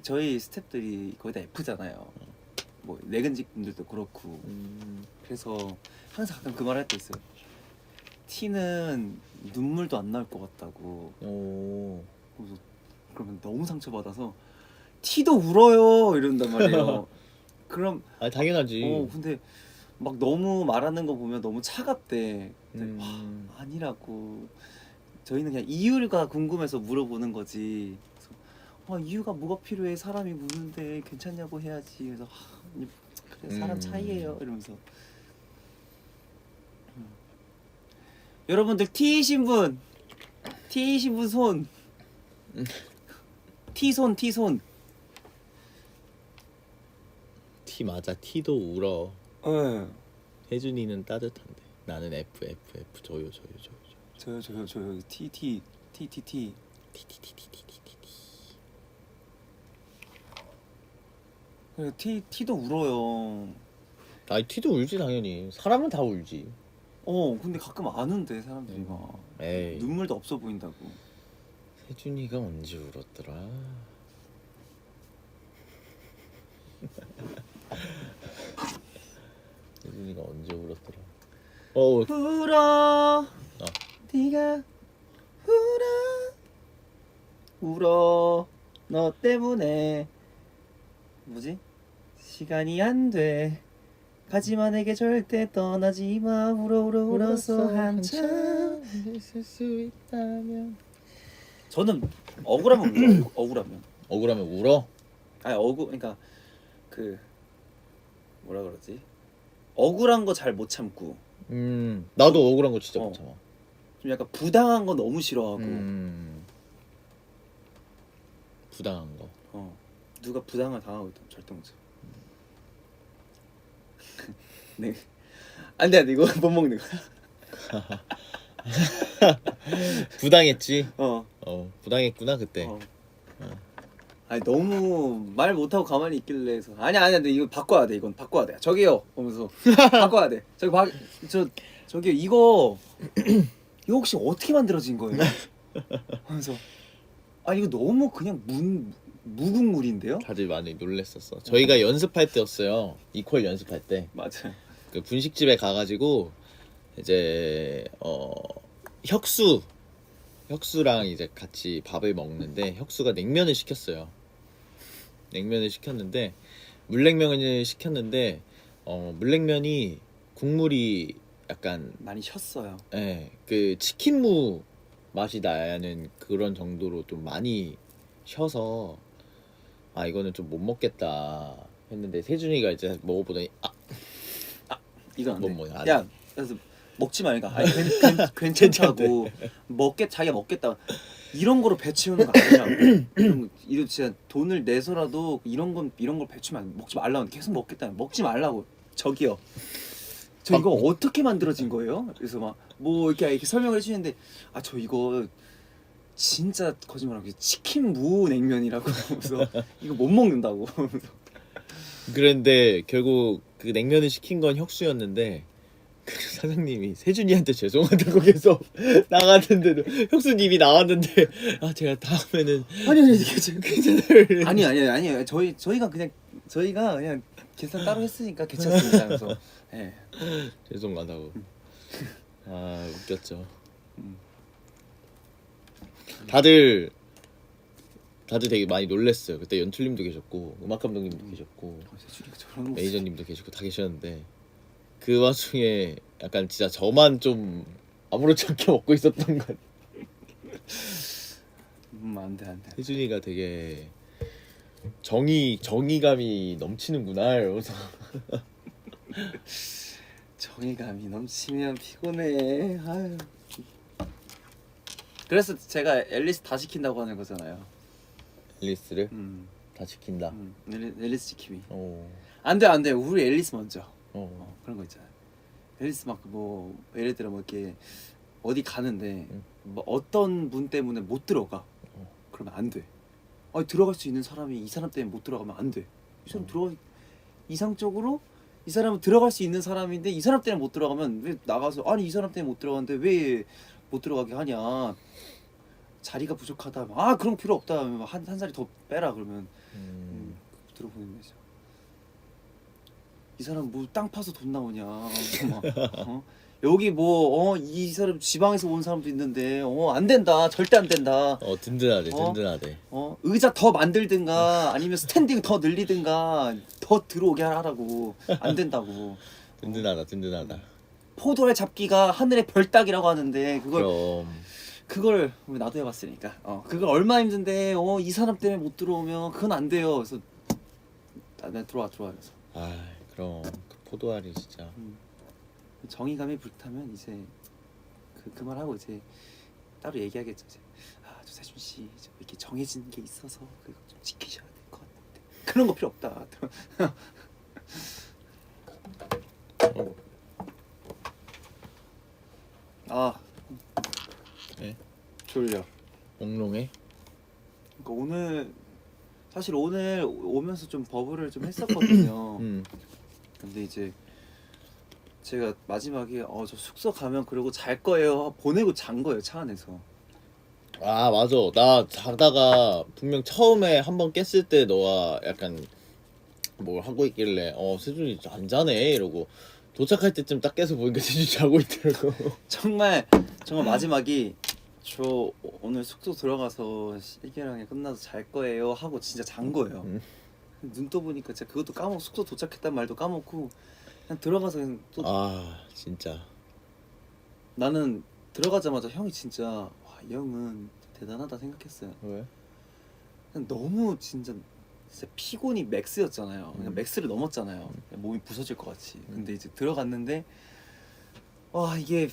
저희 스태프들이 거의 다 F잖아요. 뭐 내근직 분들도 그렇고. 그래서 항상 가끔 그 말 할 때 있어요. T는 눈물도 안 나올 것 같다고. 그래서 그러면 너무 상처받아서 T도 울어요 이런단 말이에요. 그럼 당연하지. 근데 막 너무 말하는 거 보면 너무 차갑대. 아니라고. 저희는 그냥 이유가 궁금해서 물어보는 거지. 그래서 이유가 뭐가 필요해? 사람이 묻는데 괜찮냐고 해야지. 그래서 그래 사람 차이예요 이러면서. 여러분들 T이신 분 손. T손. T 맞아. T도 울어. 네. 혜준이는 따뜻한데 나는 F 저요. 저요 TTTTT T도 울어요. 아이 T도 울지 당연히. 사람은 다 울지. 근데 가끔 아는데 사람들이 막 에이. 눈물도 없어 보인다고. 혜준이가 언제 울었더라? 혜준이가 언제 울었더라? 울어 네가 울어 너 때문에 뭐지? 시간이 안 돼 가지마 내게 절대 떠나지 마 울어서 한참 있을 수 있다면. 저는 억울하면 울어요. 억울하면 울어? 아니 그러니까 그 뭐라 그러지? 억울한 거 잘 못 참고 나도 억울한 거 진짜 어. 못 참아. 좀 약간 부당한 거 너무 싫어하고 부당한 거. 누가 부당을 당하고 있다면 절대 못 참아. 네. 안 돼 이거 못 먹는 거야. 부당했지. 어. 부당했구나 그때. 아니 너무 말 못하고 가만히 있길래 해서 아니야 근데 이거 바꿔야 돼. 이건 바꿔야 돼. 저기요 하면서 바꿔야 돼. 저기요 이거 혹시 어떻게 만들어진 거예요? 하면서 이거 너무 그냥 무국물인데요? 다들 많이 놀랬었어. 저희가 연습할 때였어요. 이퀄 연습할 때. 맞아. 그 분식집에 가가지고 이제 혁수랑 이제 같이 밥을 먹는데 혁수가 냉면을 시켰어요. 냉면을 시켰는데 물냉면을 시켰는데 물냉면이 국물이 약간 많이 쉬었어요. 그 치킨무 맛이 나는 그런 정도로 좀 많이 쉬어서 이거는 좀 못 먹겠다 했는데 세준이가 이제 먹어보더니 이건 안 돼. 뭐, 안 야, 그래서 먹지 말까. 아니 괜찮다고 자기가 먹겠다. 이런 거로 배 채우는 거 아니라고. 이거 진짜 돈을 내서라도 이런 걸 배치면 먹지 말라고. 계속 먹겠다. 먹지 말라고. 저기요. 저 이거 어떻게 만들어진 거예요? 그래서 막 뭐 이렇게 설명을 해주는데 저 이거 진짜 거짓말하고 치킨 무 냉면이라고. 그래서 이거 못 먹는다고. 그런데 결국 그 냉면을 시킨 건 혁수였는데 그 사장님이 세준이한테 죄송하다고 계속 나갔는데도 혁수님이 나왔는데 제가 다음에는 아니 괜찮아요. 아니 저희가 그냥 계산 따로 했으니까 괜찮습니다. 그래서 죄송하다고. 웃겼죠. 다들 되게 많이 놀랬어요. 그때 연출님도 계셨고 음악 감독님도 계셨고 매니저님도 계시고 다 계셨는데 그 와중에 약간 진짜 저만 좀 아무렇지 않게 먹고 있었던 것. 안돼. 혜준이가 되게 정의감이 넘치는구나 이러면서. 정의감이 넘치면 피곤해. 아유. 그래서 제가 앨리스 다 시킨다고 하는 거잖아요. 앨리스를 다 지킨다. 앨리스 지킴이. 오. 안돼. 우리 앨리스 먼저. 어. 그런 거 있잖아요. 앨리스 막 뭐 예를 들어 뭐 이렇게 어디 가는데 뭐 어떤 분 때문에 못 들어가. 그러면 안 돼. 들어갈 수 있는 사람이 이 사람 때문에 못 들어가면 안 돼. 이 사람 이상적으로 이 사람은 들어갈 수 있는 사람인데 이 사람 때문에 못 들어가면 왜 나가서 이 사람 때문에 못 들어가는데 왜 못 들어가게 하냐. 자리가 부족하다. 그런 필요 없다. 한 자리 더 빼라 그러면 들어보는 거죠. 이 사람 뭐 땅 파서 돈 나오냐. 막, 여기 이 사람 지방에서 온 사람도 있는데 안 된다. 절대 안 된다. 든든하대. 의자 더 만들든가 아니면 스탠딩 더 늘리든가 더 들어오게 하라고. 안 된다고. 든든하다. 포도알 잡기가 하늘의 별 따기라고 하는데 그럼 그걸 나도 해봤으니까 그걸 얼마나 힘든데 이 사람 때문에 못 들어오면 그건 안 돼요. 그래서 들어와 그래서 그럼 그 포도알이 진짜 정의감이 불타면 이제 그 말하고 이제 따로 얘기하겠죠. 이제 저 세준 씨 이렇게 정해진 게 있어서 그거 좀 지키셔야 될 것 같은데 그런 거 필요 없다. 아 네? 졸려. 몽롱해? 그러니까 오늘 사실 오늘 오면서 좀 버블을 좀 했었거든요. 근데 이제 제가 마지막에 저 숙소 가면 그러고 잘 거예요 보내고 잔 거예요 차 안에서. 아 맞아. 나 자다가 분명 처음에 한 번 깼을 때 너가 약간 뭘 하고 있길래 세준이 안 자네 이러고 도착할 때쯤 딱 깨서 보니까 세준이 자고 있더라고. 정말 마지막이 저 오늘 숙소 들어가서 일기랑이 끝나서 잘 거예요 하고 진짜 잔 거예요. 눈 떠보니까 진짜 그것도 까먹고 숙소 도착했단 말도 까먹고 그냥 들어가서 그냥 또 아 진짜. 나는 들어가자마자 형이 진짜 와, 이 형은 대단하다 생각했어요. 왜? 그냥 너무 진짜 피곤이 맥스였잖아요. 그냥 맥스를 넘었잖아요. 그냥 몸이 부서질 것 같이. 근데 이제 들어갔는데 와 이게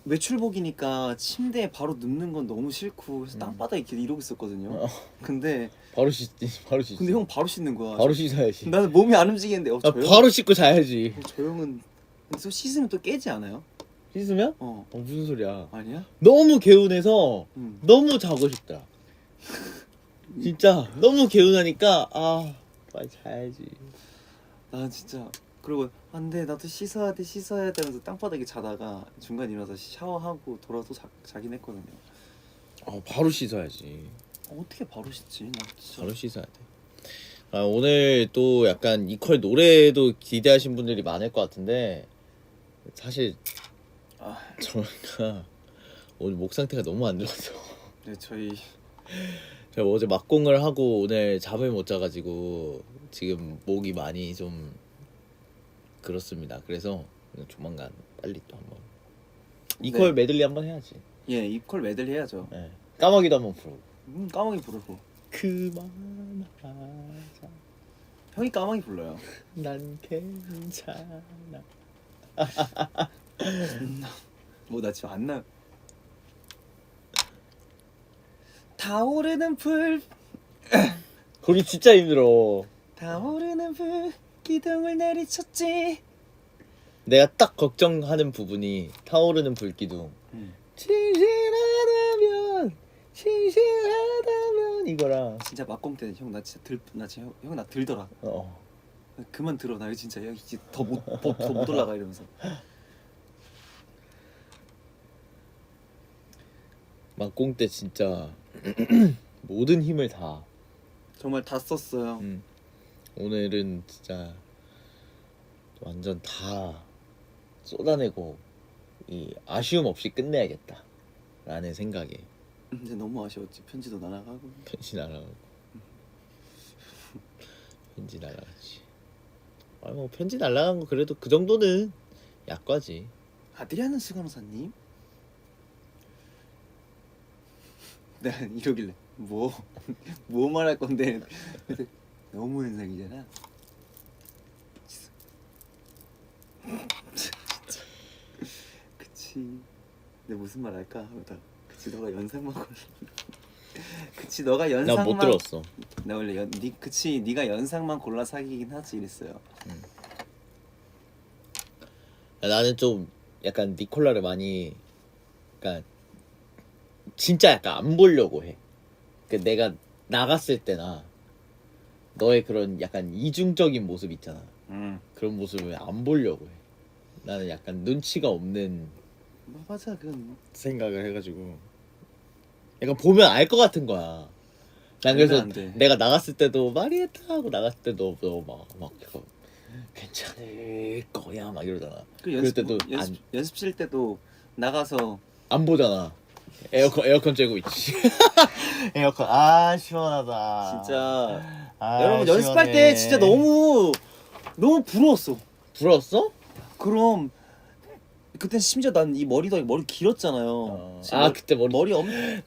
외출복이니까 침대에 바로 눕는 건 너무 싫고 그래서 땅바닥에 이렇게 이러고 있었거든요. 근데 바로 씻지. 바로 씻지. 근데 형 바로 씻는 거야. 바로 씻어야지. 나는 몸이 안 움직이는데 아, 바로 씻고 자야지. 저 형은 또 씻으면 또 깨지 않아요? 씻으면? 어 무슨 소리야. 아니야? 너무 개운해서 응. 너무 자고 싶다. 진짜 너무 개운하니까 빨리 자야지. 난 진짜 그리고 안돼 나도 씻어야 돼 하면서 땅바닥에 자다가 중간 일어나서 샤워하고 돌아서 자긴 했거든요. 바로 씻어야지. 어떻게 바로 씻지? 나 진짜 바로 씻어야 돼. 오늘 또 약간 이퀄 노래도 기대하신 분들이 많을 것 같은데 사실 저희가 오늘 목 상태가 너무 안 좋아서 네 저희 제가 어제 막공을 하고 오늘 잠을 못 자가지고 지금 목이 많이 좀 그렇습니다. 그래서 조만간 빨리 또 한번 이퀄 메들리 한번 해야지. 예 입컬 메들리 해야죠. 네. 까마귀도 한번 부르고. 까마귀 부르고 그만하자. 형이 까마귀 불러요. 난 괜찮아. 뭐 나 지금 안 나. 타오르는 불 거기 진짜 힘들어. 타오르는 불 기둥을 내리쳤지. 내가 딱 걱정하는 부분이 타오르는 불기둥. 신실하다면 이거랑 진짜 막공 때 형 나 진짜 나 지금 형 나 들더라. 그만 들어 나 이거 진짜 야 이제 더 못 올라가 이러면서. 막공 때 진짜 모든 힘을 다. 정말 다 썼어요. 오늘은 진짜 완전 다 쏟아내고 이 아쉬움 없이 끝내야겠다 라는 생각에 근데 너무 아쉬웠지. 편지도 날아가고. 편지 날아가고 편지 날아가지. 뭐 편지 날아간 거 그래도 그 정도는 약과지. 아드리아는 수간호사님? 나 이러길래 뭐 말할 건데 너무 현상이잖아. 그치. 근데 무슨 말 할까 하다. 그치 너가 연상만 골라. 그치 너가 나 연상만. 못 들었어. 나 원래 그치 네가 연상만 골라 사귀긴 하지 이랬어요. 나는 좀 약간 니콜라를 많이 그러니까 진짜 약간 안 보려고 해. 그러니까 내가 나갔을 때나 너의 그런 약간 이중적인 모습 있잖아. 그런 모습을 안 보려고 해. 나는 약간 눈치가 없는 뭐 맞아 그건. 생각을 해가지고 약간 보면 알 것 같은 거야. 난 그래서 안 돼. 내가 나갔을 때도 마리에타 하고 나갔을 때도 막 괜찮을 거야 막 이러잖아. 그럴 때도 연습실 때도 나가서 안 보잖아. 에어컨 쬐고 있지. 에어컨 시원하다. 진짜 아, 여러분 연습할 시원해. 때 진짜 너무 부러웠어. 부러웠어? 그럼 그때 심지어 난 이 머리 길었잖아요. 그때 머리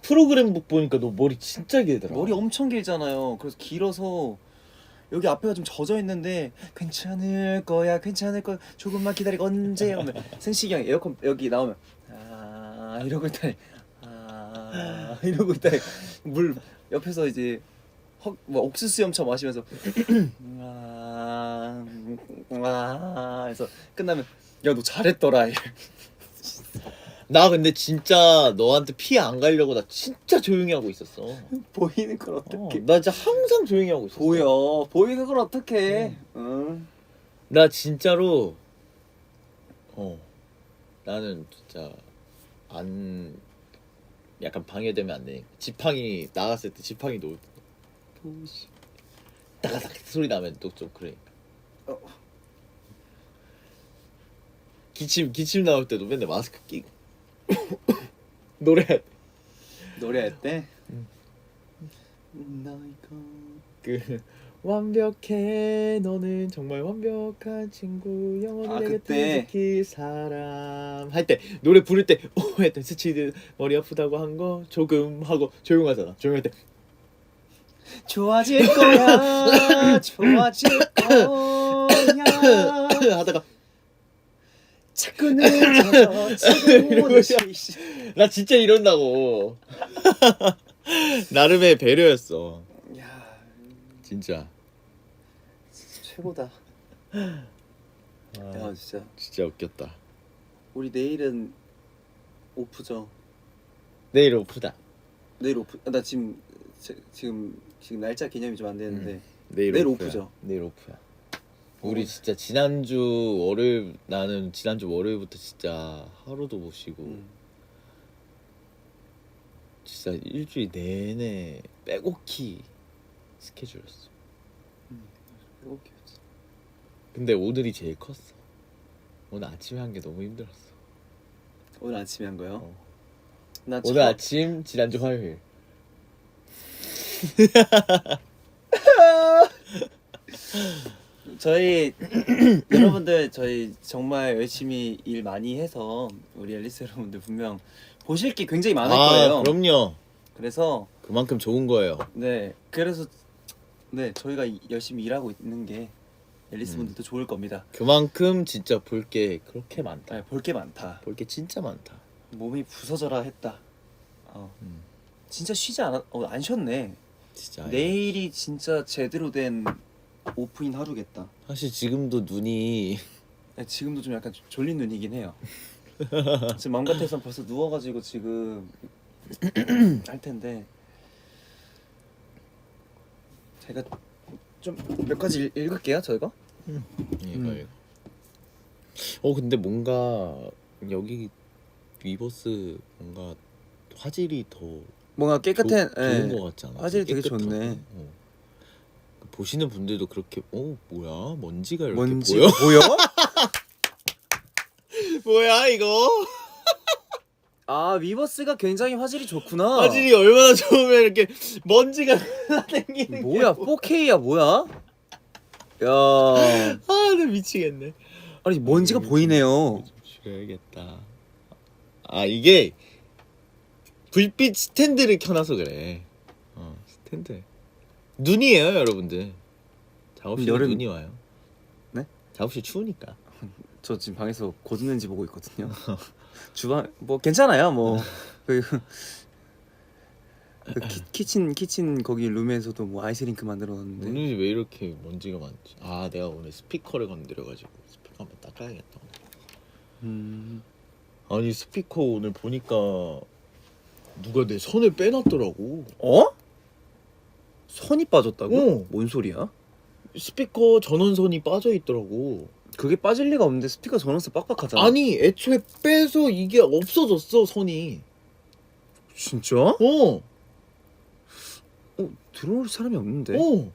프로그램북 보니까 너 머리 진짜 길더라. 머리 엄청 길잖아요. 그래서 길어서 여기 앞에가 좀 젖어 있는데 괜찮을 거야 조금만 기다리고 언제 오면 승식이 형이 에어컨 여기 나오면 이러고 있다 이러고 있다 물 옆에서 이제 뭐 옥수수 염차 마시면서 그래서 끝나면 야 너 잘했더라. 나 근데 진짜 너한테 피해 안 가려고 나 진짜 조용히 하고 있었어. 보이는 걸 어떡해. 나 진짜 항상 조용히 하고 있었어. 보여. 보이는 걸 어떡해. 응. 나 진짜로 나는 진짜 안 약간 방해되면 안 되니까. 지팡이 나갔을 때 지팡이 놓을 때 도시 따가닥 소리 나면 또 좀 그러니까. 기침 나올 때도 맨날 마스크 끼고 노래할 때. 노래할 때. 그 완벽해 너는 정말 완벽한 친구 영원히 아, 내 그때. 곁에 지킬 사람 할 때 노래 부를 때 했다 스치듯 머리 아프다고 한 거 조금 하고 조용하잖아. 조용할 때 좋아질 거야. 좋아질 거야. 하다가 자꾸 늦어져 지금 오듯이. 나 진짜 이런다고. 나름의 배려였어 야, 진짜. 최고다. 야, 진짜. 진짜 웃겼다. 우리 내일은 오프죠. 내일 오프다. 내일 오프. 나 지금 날짜 개념이 좀 안 되는데. 내일 내일 오프야. 오프죠. 내일 오프야. 우리 진짜 지난주 월요일 나는 지난주 월요일부터 진짜 하루도 못 쉬고 진짜 일주일 내내 빼곡히 스케줄이었어. 오케이. 근데 오늘이 제일 컸어. 오늘 아침에 한 게 너무 힘들었어. 오늘 아침에 한 거요? 어. 나 오늘 아침 지난주 화요일. 저희 여러분들 저희 정말 열심히 일 많이 해서 우리 앨리스 여러분들 분명 보실 게 굉장히 많을 거예요. 그럼요. 그래서 그만큼 좋은 거예요. 네 그래서 네 저희가 열심히 일하고 있는 게 앨리스 분들도 좋을 겁니다. 그만큼 진짜 볼 게 그렇게 많다. 네, 볼 게 많다. 볼 게 진짜 많다. 몸이 부서져라 했다. 진짜 쉬지 않았. 안 쉬었네. 진짜. 내일이 진짜 제대로 된 오프인 하루겠다. 사실 지금도 눈이 네, 지금도 좀 약간 졸린 눈이긴 해요. 지금 마음 같아서 벌써 누워가지고 지금 할 텐데 제가 좀 몇 가지 읽을게요. 저희가 이거. 근데 뭔가 여기 위버스 뭔가 화질이 더 뭔가 깨끗한 좋은 거 같지 않아? 화질이 되게 깨끗하고. 좋네. 보시는 분들도 그렇게 뭐야 먼지가 이렇게 먼지 보여? 보여? 뭐야 이거? 아 위버스가 굉장히 화질이 좋구나. 화질이 얼마나 좋으면 이렇게 먼지가 땡기는 뭐야 게 4K야 뭐야? 야 나 미치겠네. 아니 먼지가 보이네요. 좀 줄여야겠다. 이게 불빛 스탠드를 켜놔서 그래. 스탠드. 눈이에요 여러분들. 작업실에 여름- 눈이 와요. 네? 작업실 추우니까. 저 지금 방에서 고든렌지 보고 있거든요. 주방 뭐 괜찮아요. 뭐그 키친 거기 룸에서도 뭐 아이스링크 만들어놨는데 오늘 왜 이렇게 먼지가 많지? 내가 오늘 스피커를 건드려가지고 스피커 한번 닦아야겠다. 아니 스피커 오늘 보니까 누가 내 선을 빼놨더라고. 어? 선이 빠졌다고? 어. 뭔 소리야? 스피커 전원선이 빠져 있더라고. 그게 빠질 리가 없는데 스피커 전원선 빡빡하잖아. 아니 애초에 빼서 이게 없어졌어 선이. 진짜? 들어올 사람이 없는데. 들어올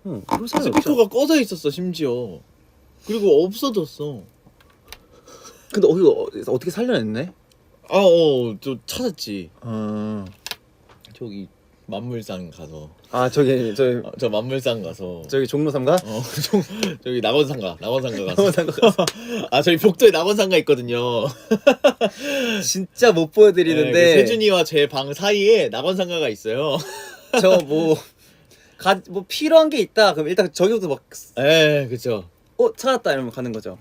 사람이 없잖아. 스피커가 꺼져 있었어 심지어. 그리고 없어졌어. 근데 어떻게 살려냈네? 저 찾았지. 아 저기 만물상 가서. 저기 저 만물상 가서. 저기 종로 3가? 저기 낙원상가 가서. 낙원상가 가서. 저희 복도에 낙원상가 있거든요. 진짜 못 보여드리는데 네, 그 세준이와 제 방 사이에 낙원상가가 있어요. 저 뭐 필요한 게 있다. 그럼 일단 저기부터 막 그쵸. 찾았다 이러면 가는 거죠.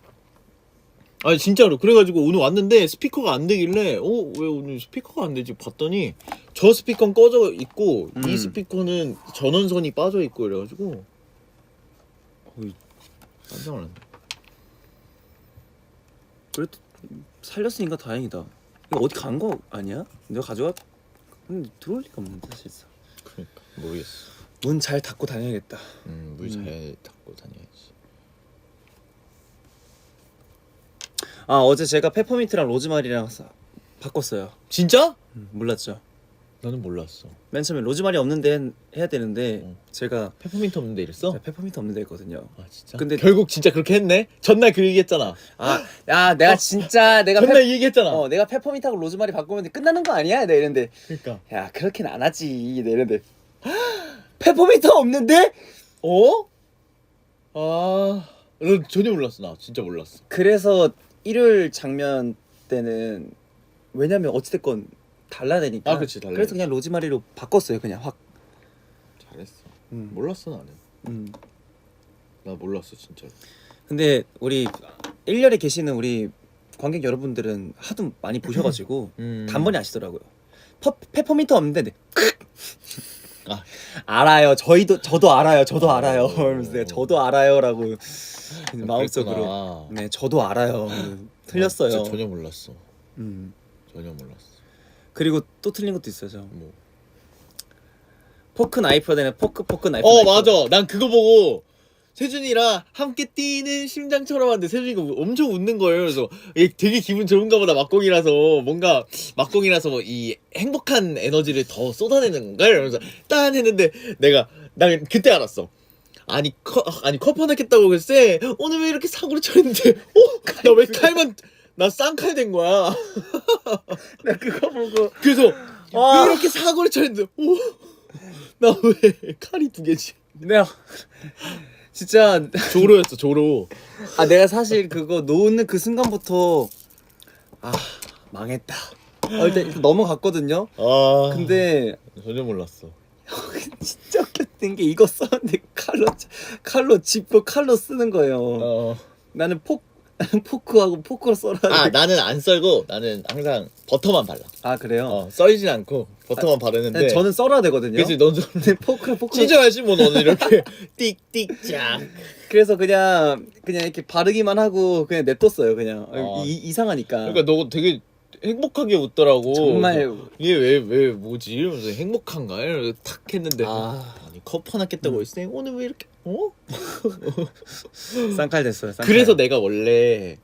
아니 진짜로 그래가지고 오늘 왔는데 스피커가 안 되길래 왜 오늘 스피커가 안 되지 봤더니 저 스피커는 꺼져 있고 이 스피커는 전원선이 빠져 있고 이래가지고 깜짝 놀랐네. 그래도 살렸으니까 다행이다. 이거 어디 간 거 아니야? 내가 가져가? 들어올 리가 없는데 사실상. 그러니까 모르겠어. 문 잘 닫고 다녀야겠다. 물 잘 닫고 다녀야지. 아 어제 제가 페퍼민트랑 로즈마리랑 바꿨어요. 진짜? 몰랐죠? 나는 몰랐어. 맨 처음에 로즈마리 없는데 해야 되는데 제가 페퍼민트 없는데 이랬어? 페퍼민트 없는데 했거든요. 아 진짜? 근데- 결국 진짜 그렇게 했네? 전날 그 얘기했잖아. 야 내가 진짜 내가 전날 이 얘기했잖아. 내가 페퍼민트하고 로즈마리 바꾸면 끝나는 거 아니야? 내가 이랬는데 그러니까. 야 그렇게는 안 하지. 내가 이랬는데 페퍼민트 없는데? 어? 아, 너 전혀 몰랐어. 나 진짜 몰랐어. 그래서 일요일 장면 때는 왜냐면 어찌됐건 달라내니까. 아, 그치, 달라내니까. 그래서 그냥 로즈마리로 바꿨어요. 그냥 확. 잘했어. 음. 몰랐어 나는. 음. 나 몰랐어 진짜. 근데 우리 1열에 계시는 우리 관객 여러분들은 하도 많이 보셔가지고 단번에 아시더라고요. 페퍼민트 없는데 네. 아. 알아요. 저도 알아요. 저도 알아요. 그러면서 내가 저도 알아요라고 마음속으로 그랬구나. 네 저도 알아요. 틀렸어요. 진짜 전혀 몰랐어. 음. 전혀 몰랐어. 그리고 또 틀린 것도 있어요. 저. 뭐. 포크 나이프가 되는 포크 나이프. 맞아. 난 그거 보고 세준이랑 함께 뛰는 심장처럼 하는데 세준이가 엄청 웃는 거예요. 그래서 이게 되게 기분 좋은가 보다. 막공이라서 뭔가 막공이라서 이 행복한 에너지를 더 쏟아내는 건가? 이러면서 딴 했는데 난 그때 알았어. 아니 커퍼 냈겠다고 글쎄 오늘 왜 이렇게 사고를 쳤는데 나 왜 칼만 나 쌍칼 된 거야. 나 그거 보고 그래서 아. 왜 이렇게 사고를 쳤는데 나 왜 칼이 두 개지? 내가 진짜 조로였어 조로. 내가 사실 그거 놓는 그 순간부터 망했다. 일단 넘어갔거든요. 근데 전혀 몰랐어. 진짜 웃겼던 게 이거 썼는데 칼로 짚고 칼로 쓰는 거예요. 나는 포크하고 포크로 썰어야 돼. 나는 안 썰고 나는 항상 버터만 발라. 그래요? 썰진 않고 버터만 바르는데. 저는 썰어야 되거든요. 그치 넌 근데 포크로 찢어야지 뭐 너는 이렇게 띡띡 그래서 그냥 이렇게 바르기만 하고 그냥 냅뒀어요. 그냥 이상하니까. 그러니까 너 되게 행복하게 웃더라고. 정말. 얘 왜 뭐지 이러면서 행복한가 이러면서 탁 했는데 아니 커퍼 났겠다고 했을 때 오늘 왜 이렇게 쌍칼 됐어요. 쌍칼. 그래서 내가 원래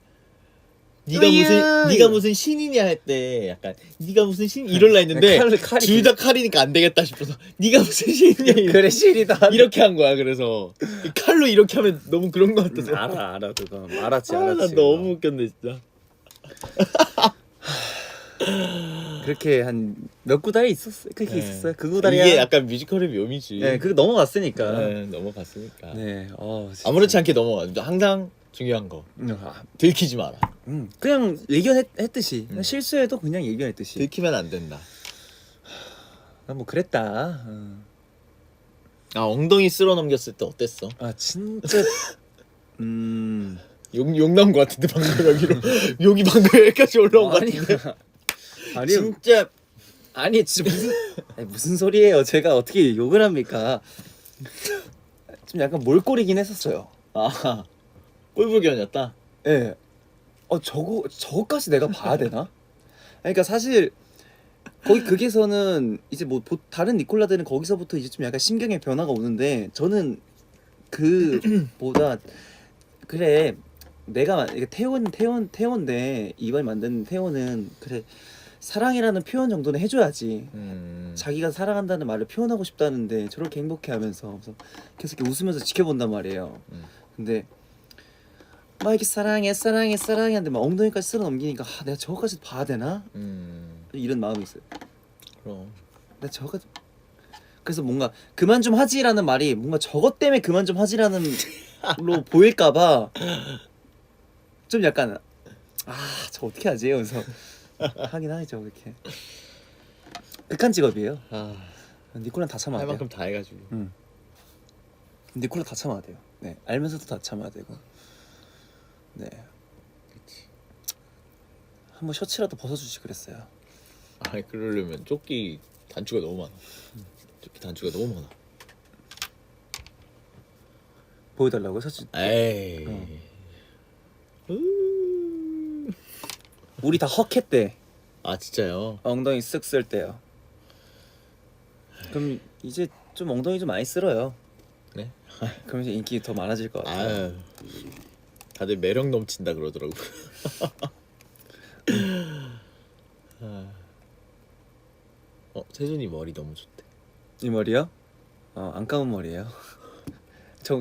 으이야. 네가 무슨 신이냐 할 때 약간 네가 무슨 신 이럴라 했는데 칼이 둘 다 칼이니까 안 되겠다 싶어서 네가 무슨 신이냐 그래 실이다. 이렇게 한 거야. 그래서 이 칼로 이렇게 하면 너무 그런 거 같아서. 알아 그거 알았지. 나 너무 웃겼네 진짜. 그렇게 한 몇 구달이 있었어요. 그렇게 있었어요. 그 구달이 이게 약간 뮤지컬의 묘미지. 네, 그거 넘어갔으니까. 넘어갔으니까. 네, 진짜. 아무렇지 않게 넘어가. 항상 중요한 거 들키지 마라. 그냥 예견했듯이 실수해도 그냥 예견했듯이. 들키면 안 된다. 뭐 그랬다. 엉덩이 쓸어 넘겼을 때 어땠어? 진짜. 욕 나온 거 같은데 방금 여기로 욕이 방금 여기까지 올라온 거 같은데. 아니 진짜 진짜 무슨 소리예요? 제가 어떻게 욕을 합니까? 좀 약간 몰골이긴 했었어요. 꼴불견이었다. 예. 저거까지 내가 봐야 되나? 그러니까 사실 거기서는 이제 뭐 다른 니콜라들은 거기서부터 이제 좀 약간 심경의 변화가 오는데 저는 그보다 그래 내가 이게 태원인데 이번에 만든 태원은 그래 사랑이라는 표현 정도는 해줘야지. 자기가 사랑한다는 말을 표현하고 싶다는데 저렇게 행복해하면서 그래서 계속 이렇게 웃으면서 지켜본단 말이에요. 근데 막 이렇게 사랑해 하는데 막 엉덩이까지 쓸어 넘기니까 내가 저거까지 봐야 되나? 이런 마음이 있어요. 그럼. 내가 저거까지 그래서 뭔가 그만 좀 하지라는 말이 뭔가 저것 때문에 그만 좀 하지라는 로 보일까봐 좀 약간 저 어떻게 하지? 그래서 하긴 하죠 그렇게. 극한 직업이에요. 니콜은 다 참아야 할 돼요. 만큼 다 해가지고. 니콜은 다 참아야 돼요. 네, 알면서도 다 참아야 되고. 네. 한번 셔츠라도 벗어주지 그랬어요. 그러려면 조끼 단추가 너무 많아. 조끼 단추가 너무 많아. 보여달라고요 셔츠? 에이. 물이 다 헉했대. 아 진짜요? 엉덩이 쓱 쓸 때요. 그럼 이제 좀 엉덩이 좀 많이 쓸어요. 네? 그럼 이제 인기 더 많아질 것 같아요. 아유, 다들 매력 넘친다 그러더라고. 세준이 머리 너무 좋대. 이 머리요? 안 감은 머리예요.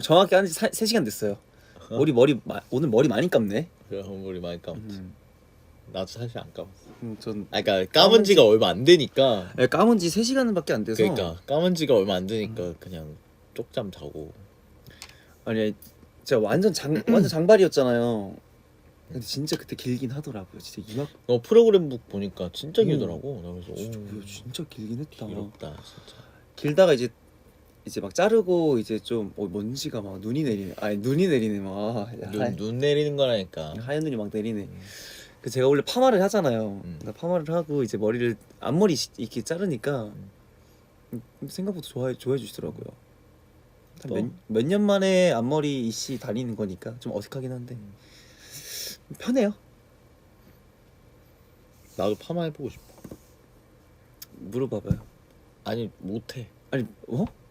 정확히 한지 3시간 됐어요. 우리 오늘 머리 많이 감네. 그래 머리 많이 감았지. 나도 사실 안 감았어. 전 그러니까 감은 지가 얼마 안 되니까. 감은 지 3시간밖에 안 돼서. 그러니까 감은 지가 얼마 안 되니까 그냥 쪽잠 자고. 아니 제가 완전 장발이었잖아요. 근데 진짜 그때 길긴 하더라고요. 진짜 이막 프로그램북 보니까 진짜 길더라고. 나 그래서 진짜 길긴 했다. 길었다 진짜. 길다가 이제 막 자르고 이제 좀 먼지가 막 눈이 내리네 막. 눈 내리는 거라니까. 하얀 눈이 막 내리네. 그 제가 원래 파마를 하잖아요. 나 파마를 하고 이제 머리를 앞머리 이렇게 자르니까 생각보다 좋아해 주시더라고요. 몇 년 만에 앞머리 이씨 다니는 거니까 좀 어색하긴 한데 편해요. 나도 파마 해보고 싶어. 물어봐봐요. 아니 못해. 아니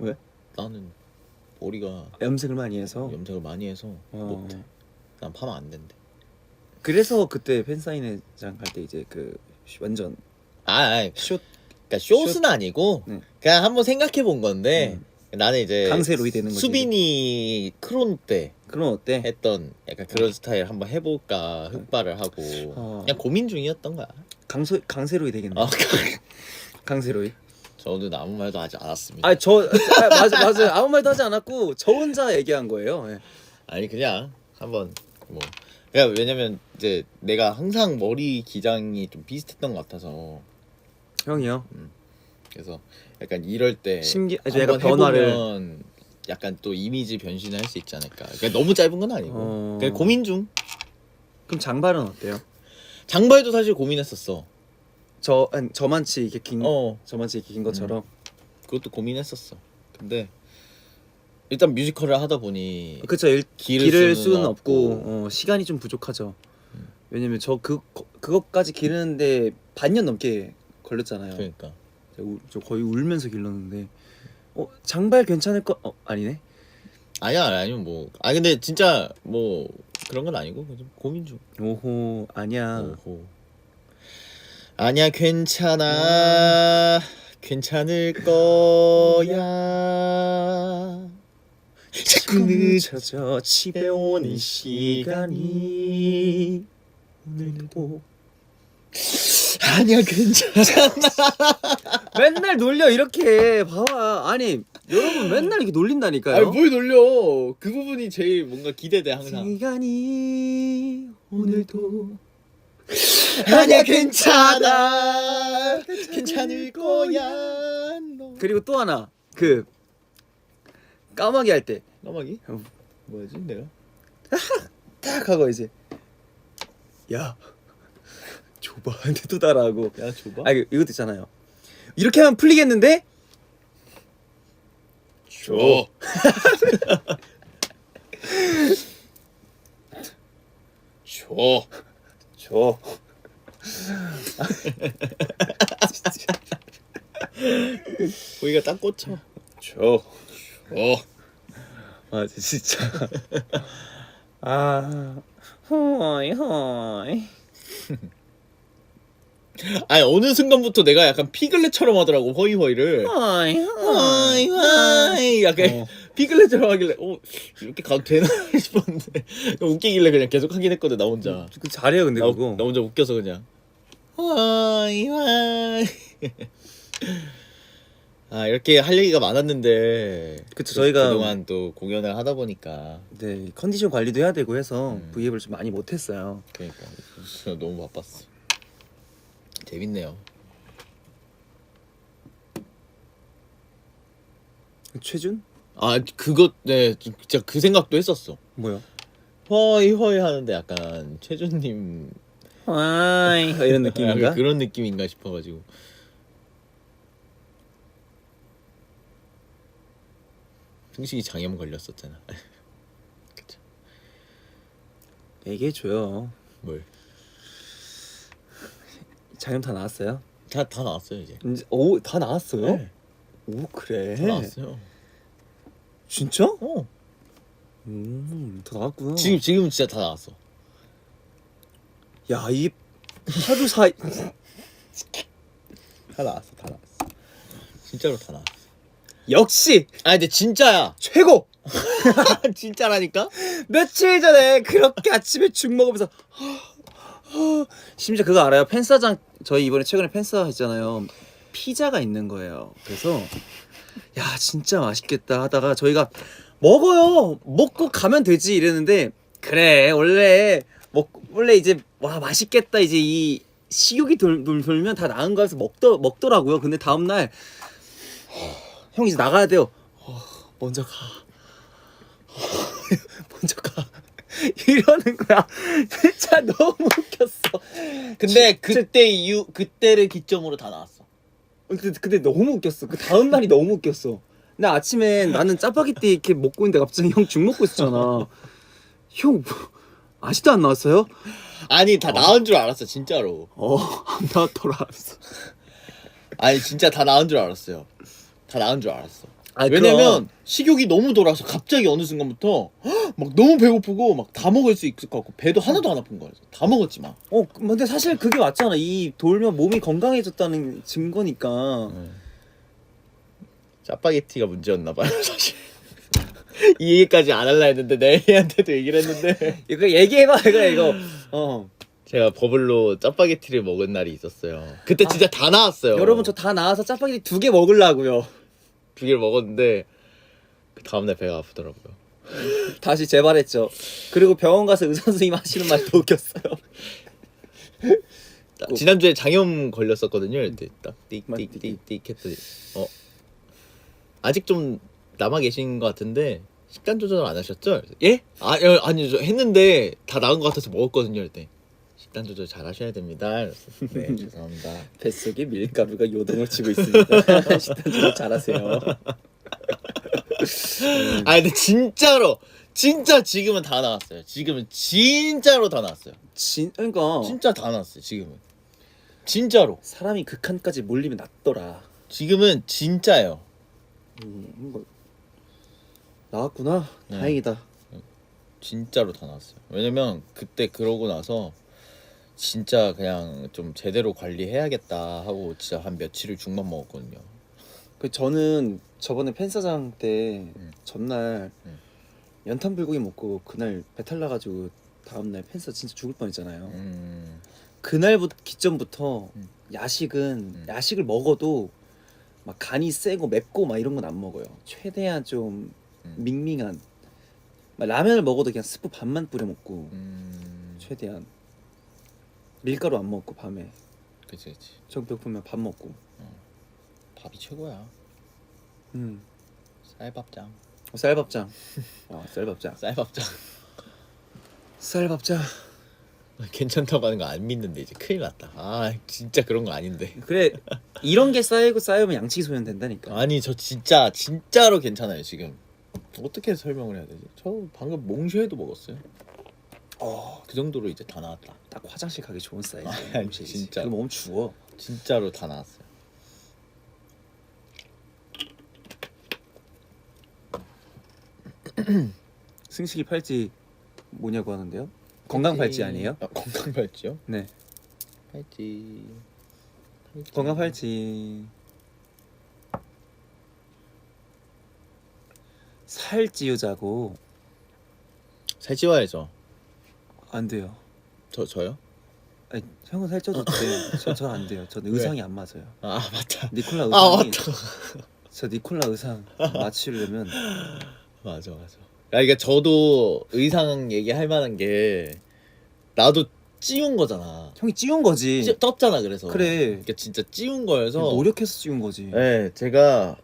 왜? 나는 머리가 염색을 많이 해서. 염색을 많이 해서 못해. 난 파마 안 된대. 그래서 그때 팬사인회장 갈 때 이제 그 완전 숏. 그러니까 숏은 아니고 그냥 한번 생각해 본 건데 나는 이제 강세 로이 되는 거지. 수빈이 크론 때 그럼 어때? 했던 약간 그런 스타일 한번 해볼까 흑발을 하고 그냥 고민 중이었던 거야. 강세로이 되겠네. 강세로이. 저는 아무 말도 하지 않았습니다. 맞아요. 아무 말도 하지 않았고 저 혼자 얘기한 거예요. 네. 아니 그냥 한번 뭐 그냥 왜냐면 이제 내가 항상 머리 기장이 좀 비슷했던 것 같아서 형이요? 그래서 약간 이럴 때 약간 변화를 해보면 약간 또 이미지 변신을 할 수 있지 않을까. 그러니까 너무 짧은 건 아니고 그냥 고민 중. 그럼 장발은 어때요? 장발도 사실 고민했었어. 저만치 이렇게 긴 것처럼. 그것도 고민했었어. 근데 일단 뮤지컬을 하다 보니 그쵸. 기를 수는 없고 시간이 좀 부족하죠. 왜냐면 그것까지 기르는데 반년 넘게 걸렸잖아요. 그러니까 저 거의 울면서 길렀는데 장발 괜찮을 거 아니네. 아니면 뭐 근데 진짜 뭐 그런 건 아니고 좀 고민 중. 오호 아니야. 오호. 아니야 괜찮아. 괜찮을 거야. 자꾸 늦어져 집에 오는 시간이 오늘도 아니야 괜찮아. 맨날 놀려 이렇게 봐봐. 아니 여러분 맨날 이렇게 놀린다니까요. 뭘 놀려. 그 부분이 제일 뭔가 기대돼 항상. 시간이 오늘도 아니야 괜찮아. 괜찮을 거야. 그리고 또 하나 그 까마귀 할 때 까마귀? 뭐야지 내가? 딱 하고 이제 야 줘봐 근데 또 따라하고 야 줘봐. 이것도 있잖아요. 이렇게 하면 풀리겠는데? 줘. 줘. 줘. 거기가 딱 꽂혀. 줘. 진짜. 허이. 아니 어느 순간부터 내가 약간 피글렛처럼 하더라고 허이허이를. 허이 약간 피글렛처럼 하길래 이렇게 가도 되나 싶었는데 웃기길래 그냥 계속 하긴 했거든 나 혼자. 잘해요 근데 그거. 나 혼자 웃겨서 그냥 허이. 이렇게 할 얘기가 많았는데 그쵸 저희가 그동안 또 공연을 하다 보니까 네 컨디션 관리도 해야 되고 해서 V앱을 좀 많이 못했어요. 그러니까 너무 바빴어. 재밌네요. 최준? 그거 네 진짜 그 생각도 했었어. 뭐요? 허이 하는데 약간 최준님 이런 느낌인가? 그런 느낌인가 싶어가지고. 승식이 장염 걸렸었잖아. 그쵸. 얘기해줘요. 뭘? 장염 다 나왔어요? 다 나왔어요 이제. 이제 다 나왔어요? 네. 오 그래. 다 나왔어요. 진짜? 어. 다 나왔구나. 지금 진짜 다 나왔어. 야, 이 하루 사이 다 나왔어. 진짜로 다 나왔어. 역시 아 근데 진짜야. 최고. 진짜라니까? 며칠 전에 그렇게 아침에 죽 먹으면서 심지어 그거 알아요? 팬싸장 저희 이번에 최근에 팬싸 했잖아요. 피자가 있는 거예요. 그래서 야 진짜 맛있겠다 하다가 저희가 먹어요. 먹고 가면 되지 이랬는데 그래 원래 이제 와 맛있겠다 이제 이 식욕이 돌면 다 나은 거여서 먹더라고요. 근데 다음 날 형 이제 나가야 돼요. 먼저 가. 먼저 가. 이러는 거야. 진짜 너무 웃겼어. 근데 그때를 기점으로 다 나왔어. 근데 너무 웃겼어. 그 다음 날이 너무 웃겼어. 나 아침에 나는 짜파게티 이렇게 먹고 있는데 갑자기 형 죽 먹고 있었잖아. 형 아직도 안 나왔어요? 아니 다 나온 줄 알았어 진짜로. 안 나왔더라. 아니 진짜 다 나온 줄 알았어요. 다 나온 줄 알았어. 아니, 왜냐면 식욕이 너무 돌아서 갑자기 어느 순간부터 막 너무 배고프고 막 다 먹을 수 있을 것 같고 배도 하나도 안 아픈 거야. 다 먹었지 막. 근데 사실 그게 맞잖아. 이 돌면 몸이 건강해졌다는 증거니까. 짜파게티가 문제였나 봐요 사실. 이 얘기까지 안 할라 했는데 내 애한테도 얘기를 했는데 이거 얘기해봐 이거. 제가 버블로 짜파게티를 먹은 날이 있었어요. 그때 진짜 다 나왔어요. 여러분 저 다 나와서 짜파게티 2개 먹으려고요. 2개를 먹었는데 그 다음날 배가 아프더라고요. 다시 재발했죠. 그리고 병원 가서 의사 선생님 하시는 말이 더 웃겼어요. 지난주에 장염 걸렸었거든요. 이때 딱 띡띡띡띡 했더니 아직 좀 남아 계신 것 같은데 식단 조절 안 하셨죠? 예? 아니 저 했는데 다 나은 것 같아서 먹었거든요. 이때 식단 조절 잘 하셔야 됩니다. 네 죄송합니다. 뱃속에 밀가루가 요동을 치고 있습니다. 식단 조절 잘하세요. 아 근데 진짜로 진짜 지금은 다 나왔어요. 지금은 진짜로 다 나왔어요. 그러니까 진짜 다 나왔어요. 지금은 진짜로 사람이 극한까지 몰리면 낫더라. 지금은 진짜예요. 나왔구나. 네. 다행이다. 진짜로 다 나왔어요. 왜냐면 그때 그러고 나서 진짜 그냥 좀 제대로 관리해야겠다 하고 진짜 한 며칠을 죽만 먹었거든요. 저는 저번에 팬사장 때 전날 연탄 불고기 먹고 그날 배탈 나가지고 다음날 팬사 진짜 죽을 뻔했잖아요. 그날부터 기점부터 야식을 먹어도 막 간이 세고 맵고 막 이런 건 안 먹어요. 최대한 좀 밍밍한 막 라면을 먹어도 그냥 스프 반만 뿌려 먹고 최대한 밀가루 안 먹고 밤에 그치. 정 배고프면 밥 먹고. 밥이 최고야. 쌀밥장. 쌀밥장. 쌀밥장. 괜찮다고 하는 거 안 믿는데 이제 큰일 났다. 아 진짜 그런 거 아닌데. 그래 이런 게 쌓이면 양치기 소년 된다니까. 아니 저 진짜로 괜찮아요 지금. 어떻게 설명을 해야 되지? 저 방금 몽쉐도 먹었어요. 그 정도로 이제 다 나왔다. 딱 화장실 가기 좋은 사이즈. 아니, 진짜. 그럼 몸 추워. 진짜로 다 나왔어요. 승식이 팔찌 뭐냐고 하는데요? 건강 팔찌 아니에요? 건강 팔찌요? 네. 팔찌. 건강 팔찌. 살 찌우자고. 살 찌워야죠. 안 돼요. 저요? 아니, 형은 살 쪄도 돼. 저 안 돼요. 저는 의상이 안 맞아요. 아 맞다. 니콜라 의상이. 아 맞다. 저 니콜라 의상 맞추려면 맞아. 그러니까 저도 의상 얘기할 만한 게 나도 찌운 거잖아. 형이 찌운 거지. 떴잖아 그래서. 그래. 그러니까 진짜 찌운 거여서. 노력해서 찌운 거지. 네, 제가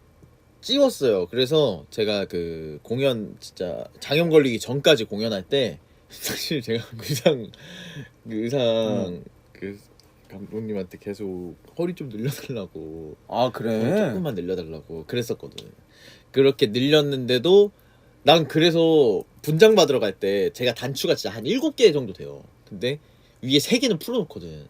찌웠어요. 그래서 제가 그 공연 진짜 장염 걸리기 전까지 공연할 때 사실 제가 의상 그 감독님한테 계속 허리 좀 늘려달라고. 아 그래? 조금만 늘려달라고 그랬었거든. 그렇게 늘렸는데도 난 그래서 분장 받으러 갈 때 제가 단추가 진짜 한 7개 정도 돼요. 근데 위에 3개는 풀어놓거든.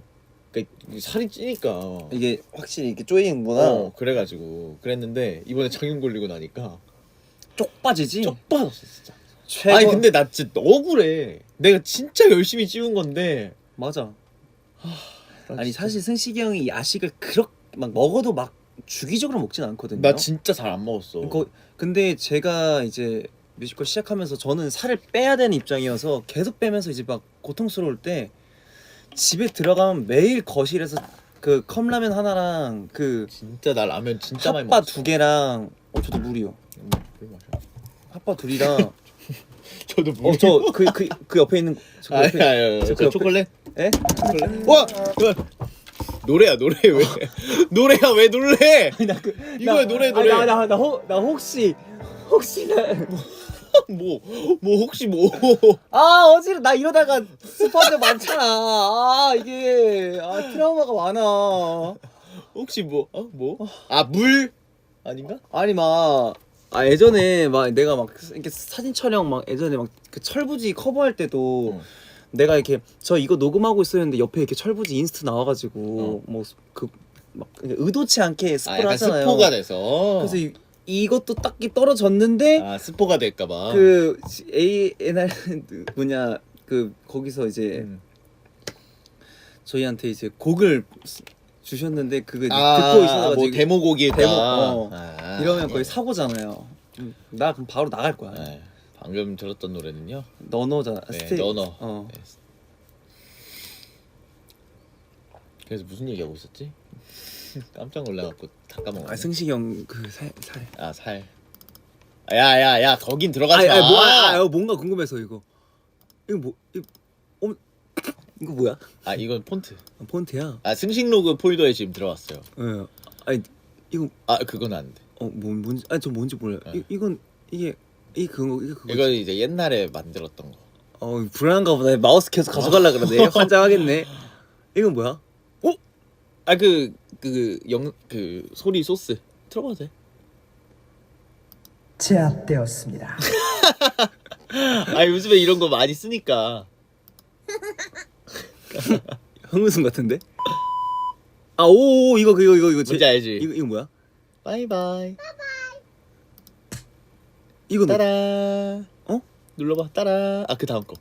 그러니까 살이 찌니까 이게 확실히 이렇게 쪼이는구나. 그래가지고 그랬는데 이번에 장염 걸리고 나니까 쪽 빠지지. 쪽 빠졌어 진짜. 최고. 아니 근데 나 진짜 억울해. 내가 진짜 열심히 찌운 건데. 맞아. 나 아니 진짜- 사실 승식이 형이 야식을 그렇게 막 먹어도 막 주기적으로 먹진 않거든요. 나 진짜 잘 안 먹었어. 근데 제가 이제 뮤지컬 시작하면서 저는 살을 빼야 되는 입장이어서 계속 빼면서 이제 막 고통스러울 때 집에 들어가면 매일 거실에서 그 컵라면 하나랑 그 진짜 나 라면 진짜 많이 핫바 먹었어. 2개랑 저도 물이요. 물 마셔. 핫바 둘이랑 저도 물. 저 그 옆에 있는 저 아니 옆에 아니 저 저 옆에- 초콜릿? 에? 초콜릿? 와! 그만. 노래야 노래 왜? 노래야 왜 놀래? 이거야 노래 노래. 나 혹시 나 뭐 혹시 뭐? 어지러 나 이러다가 스파드 많잖아. 이게 트라우마가 많아. 혹시 뭐? 뭐? 아 물? 아닌가? 아니 막 예전에 막 내가 막 이렇게 사진 촬영 막 예전에 막 그 철부지 커버할 때도 내가 이렇게 저 이거 녹음하고 있었는데 옆에 이렇게 철부지 인스트 나와가지고 뭐 그 막 의도치 않게 아 스포를 약간 하잖아요. 스포가 돼서. 그래서 이것도 딱히 떨어졌는데 아 스포가 될까봐. 그 A&R 뭐냐 그 거기서 이제 저희한테 이제 곡을 주셨는데 그거 듣고 있어가지고 뭐 데모곡이다. 데모, 이러면 예. 거의 사고잖아요. 나 그럼 바로 나갈 거야. 네. 방금 들었던 노래는요. 너너잖아. 네, 너너. 어. 네. 그래서 무슨 얘기하고 있었지? 깜짝 놀라갖고 다 까먹었네. 승식이 형 그 살. 아 살. 야야야 거긴 들어가지 마. 뭔가 궁금해서 이거. 이거 뭐 이거 뭐야? 아 이건 폰트. 폰트야. 아 승식 로그 폴더에 지금 들어왔어요. 예. 아니 이거 아 그건 안 돼. 뭔지 저 뭔지 몰라요. 네. 이건 이게 그거. 이건 이제 옛날에 만들었던 거. 불안한가 보다. 마우스 계속 가져가려 그러네. 환장하겠네. 이건 뭐야? 아 그 소리 소스 들어봐도 돼. 제압되었습니다. 아 요즘에 이런 거 많이 쓰니까. 흥은순 같은데? 오 이거 뭔지 알지? 이거 뭐야? 바이바이. 이거 따라. 어? 눌러봐. 따라. 아 그 다음 거.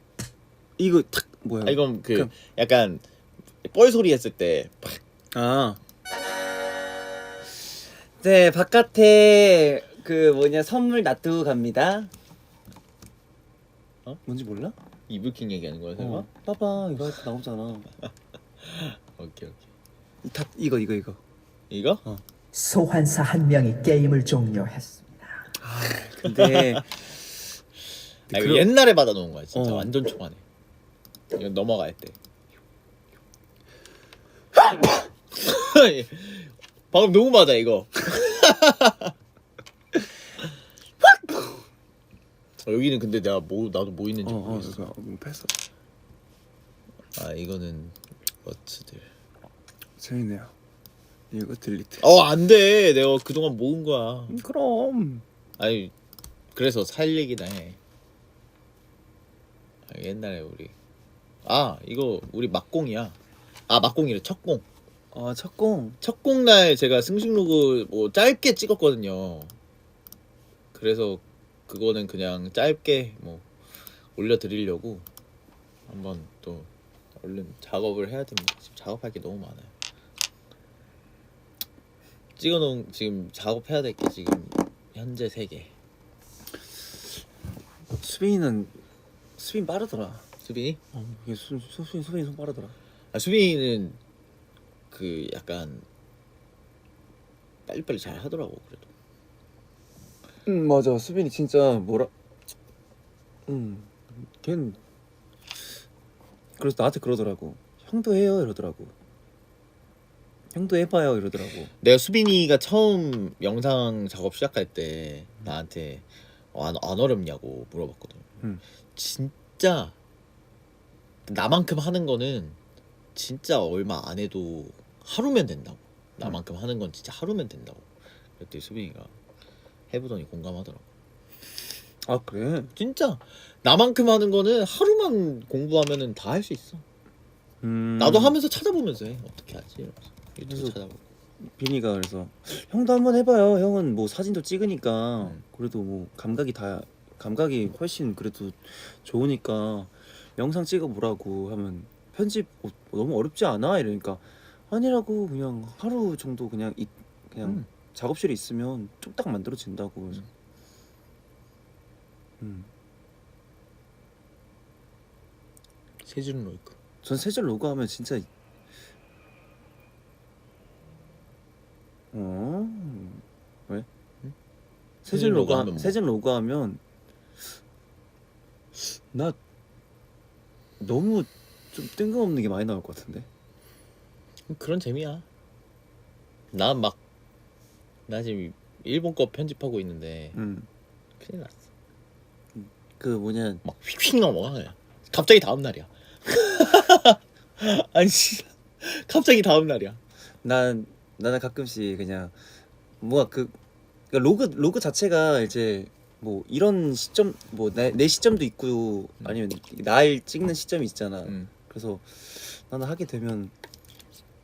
이거 탁 뭐야? 아 이건 그 그럼. 약간 뻘 소리 했을 때. 네 바깥에 그 뭐냐 선물 놔두고 갑니다. 뭔지 몰라? 이불킹 얘기하는 거야 설마? 봐봐 이거 나오잖아. 오케이. 이거 이거? 소환사 한 명이 게임을 종료했습니다. 근데 이거 옛날에 받아놓은 거야 진짜 어. 완전 초반에. 이거 넘어갈 때. 방금 너무 맞아 이거. 여기는 근데 내가 나도 뭐 있는지 모르겠어. 패스. 아 이거는 워츠들. 재밌네요. 이거 딜리트. 안돼 내가 그동안 모은 거야. 그럼 아니 그래서 살 얘기나 해. 옛날에 우리 이거 우리 막공이야. 막공이래 첫공. 첫공. 첫공 날 제가 승식 로그 뭐 짧게 찍었거든요. 그래서 그거는 그냥 짧게 뭐 올려드리려고 한번 또 얼른 작업을 해야 됩니다. 지금 작업할 게 너무 많아요. 찍어놓은 지금 작업해야 될 게 지금 현재 3개. 수빈 빠르더라. 수빈이? 수빈 손 빠르더라. 수빈이는 그 약간 빨리빨리 잘 하더라고 그래도. 맞아. 수빈이 진짜 걔는 그래서 나한테 그러더라고. 형도 해요 이러더라고. 형도 해봐요 이러더라고. 내가 수빈이가 처음 영상 작업 시작할 때 나한테 안 어렵냐고 물어봤거든. 진짜 나만큼 하는 거는 진짜 얼마 안 해도 하루면 된다고. 나만큼 하는 건 진짜 하루면 된다고. 그랬더니 수빈이가 해보더니 공감하더라고. 그래? 진짜 나만큼 하는 거는 하루만 공부하면은 다 할 수 있어. 나도 하면서 찾아보면서 해. 어떻게 하지? 이러면서. 유튜브 그래서 찾아보고. 비니가 그래서 형도 한번 해봐요. 형은 뭐 사진도 찍으니까 그래도 뭐 감각이 훨씬 그래도 좋으니까 영상 찍어보라고 하면 편집 너무 어렵지 않아? 이러니까 아니라고 그냥 하루 정도 그냥 그냥 작업실에 있으면 뚝딱 만들어진다고. 그래서 세준 로이크. 전 세절 로그 하면 진짜 왜? 세절 로그 하면 뭐? 세절 로그 하면 나 너무 좀 뜬금없는 게 많이 나올 것 같은데. 그런 재미야. 나 지금 일본 거 편집하고 있는데 큰일 났어. 그 뭐냐 막 휙휙 넘어가 그냥. 갑자기 다음 날이야. 아니 진짜 갑자기 다음 날이야. 나는 가끔씩 그냥 뭐가 그러니까 로그 자체가 이제 뭐 이런 시점 뭐 내 시점도 있고 아니면 날 찍는 시점이 있잖아. 그래서 나는 하게 되면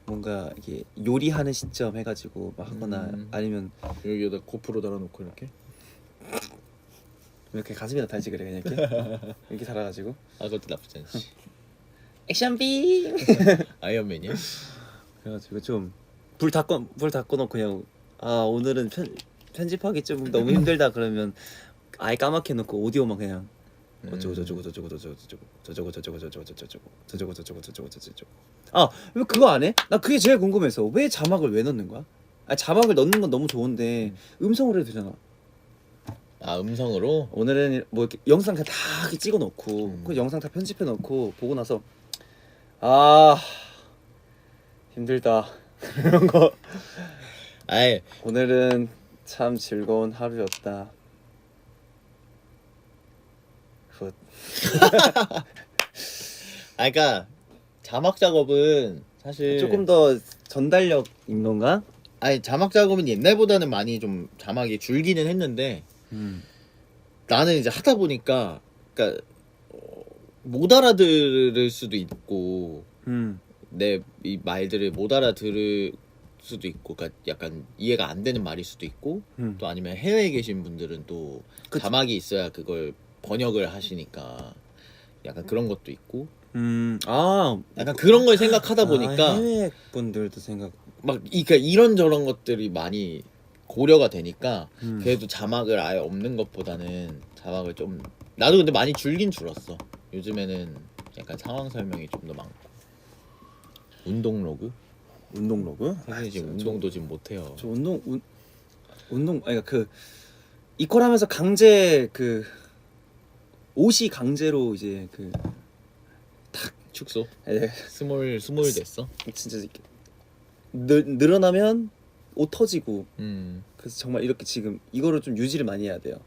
뭔가 이게 요리하는 시점 해가지고 막 하거나 아니면 여기다 고프로 달아놓고 이렇게 가슴에다 달지 그래 그냥 이렇게 이렇게 달아가지고 그것도 나쁘지 않지. 액션빔 아이언맨이야? 그래가지고 좀 불 다 꺼놓고 그냥 오늘은 편집하기 좀 너무 힘들다 그러면 아예 까맣게 놓고 오디오만 그냥 어쩌고 저쩌고 저쩌고 저쩌고 저쩌고 저쩌고 저쩌고 저쩌고 저쩌고 저쩌고 저쩌고 저쩌고 저쩌고 왜 그거 안 해? 나 그게 제일 궁금해서 왜 자막을 왜 넣는 거야? 자막을 넣는 건 너무 좋은데 음성으로 해도 되잖아. 음성으로? 오늘은 뭐 이렇게 영상 그냥 다 이렇게 찍어 놓고 그 영상 다 편집해 놓고 보고 나서 힘들다 이런 거. 아예 오늘은 참 즐거운 하루였다. 굿. 그러니까 자막 작업은 사실 조금 더 전달력 있는 건가? 아니 자막 작업은 옛날보다는 많이 좀 자막이 줄기는 했는데 나는 이제 하다 보니까 그러니까 못 알아들을 수도 있고 내 이 말들을 못 알아들을 수도 있고 그러니까 약간 이해가 안 되는 말일 수도 있고 또 아니면 해외에 계신 분들은 또 그치. 자막이 있어야 그걸 번역을 하시니까 약간 그런 것도 있고 약간 그런 걸 생각하다 보니까 해외 분들도 생각 그러니까 이런저런 것들이 많이 고려가 되니까 그래도 자막을 아예 없는 것보다는 자막을 좀 나도 근데 많이 줄긴 줄었어. 요즘에는 약간 상황 설명이 좀 더 많고 운동 로그? 운동 로그? 사실 지금 운동도 지금 못해요. 저 운동 아니 그 이퀄하면서 강제 옷이 강제로 이제 축소? 예, 스몰 됐어? 진짜 이렇게 늘어나면 옷 터지고 그래서 정말 이렇게 지금 이거를 좀 유지를 많이 해야 돼요.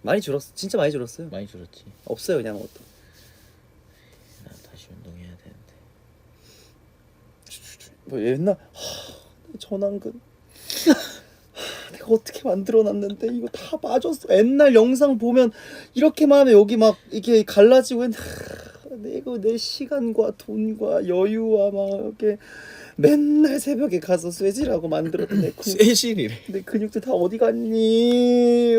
많이 줄었어. 진짜 많이 줄었어요. 많이 줄었지. 없어요 그냥 옷도. 나 다시 운동해야 되는데. 뭐 옛날 전완근 내가 어떻게 만들어놨는데 이거 다 빠졌어. 옛날 영상 보면 이렇게만 하면 여기 막 이렇게 갈라지고 내가 내 시간과 돈과 여유와 막 이렇게 맨날 새벽에 가서 쇠질하고 만들었던 쇠실이래. 내 근육들 다 어디 갔니?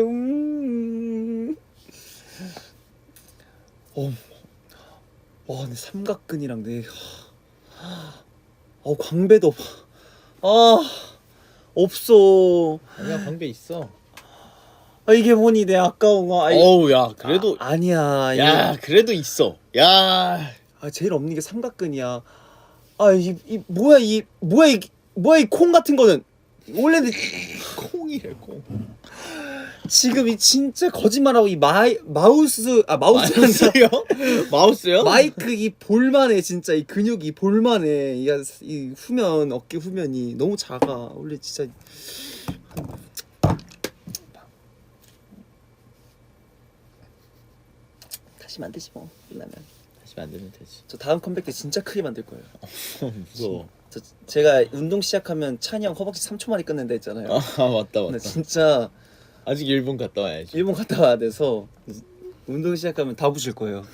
내 삼각근이랑 내 광배도 없어. 아니야 광배 있어. 이게 뭐니 내 아까운 거. 어우 야 그래도 아니야. 야 그래도 있어. 야 제일 없는 게 삼각근이야. 뭐야 이 콩 같은 거는 원래는 콩이래 콩. 지금 이 진짜 거짓말하고 이 마우스요? 마우스요? 마이크 이 볼만해. 진짜 이 근육이 볼만해. 이 후면 어깨 후면이 너무 작아. 원래 진짜 다시 만드시 뭐 끝나면. 다시 만들면 되지. 저 다음 컴백 때 진짜 크게 만들 거예요. 무서워. 제가 운동 시작하면 찬이 형 허벅지 3초 만에 끝낸다 했잖아요. 맞다. 근데 진짜 아직 일본 갔다 와야지. 일본 갔다 와야 돼서 운동 시작하면 다 부실 거예요.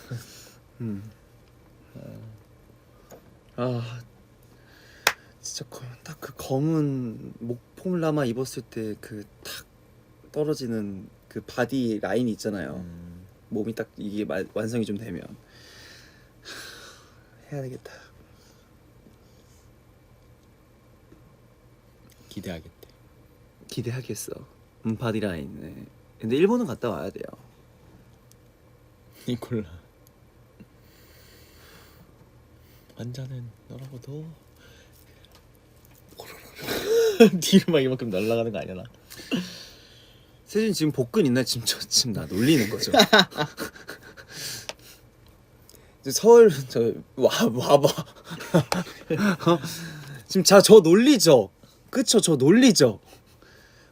아 진짜 딱 그 검은 목 폼라마 입었을 때 그 탁 떨어지는 그 바디 라인 있잖아요. 몸이 딱 이게 완성이 좀 되면 해야 되겠다. 기대하겠대. 기대하겠어. 바디 라인. 네. 근데 일본은 갔다 와야 돼요. 니콜라. 환자는 너라고도 뒤로 막 이만큼 날아가는 거 아니야 나? 세준 지금 복근 있나? 지금 나 놀리는 거죠. 서울 와봐. 지금 저 놀리죠. 그쵸? 저 놀리죠.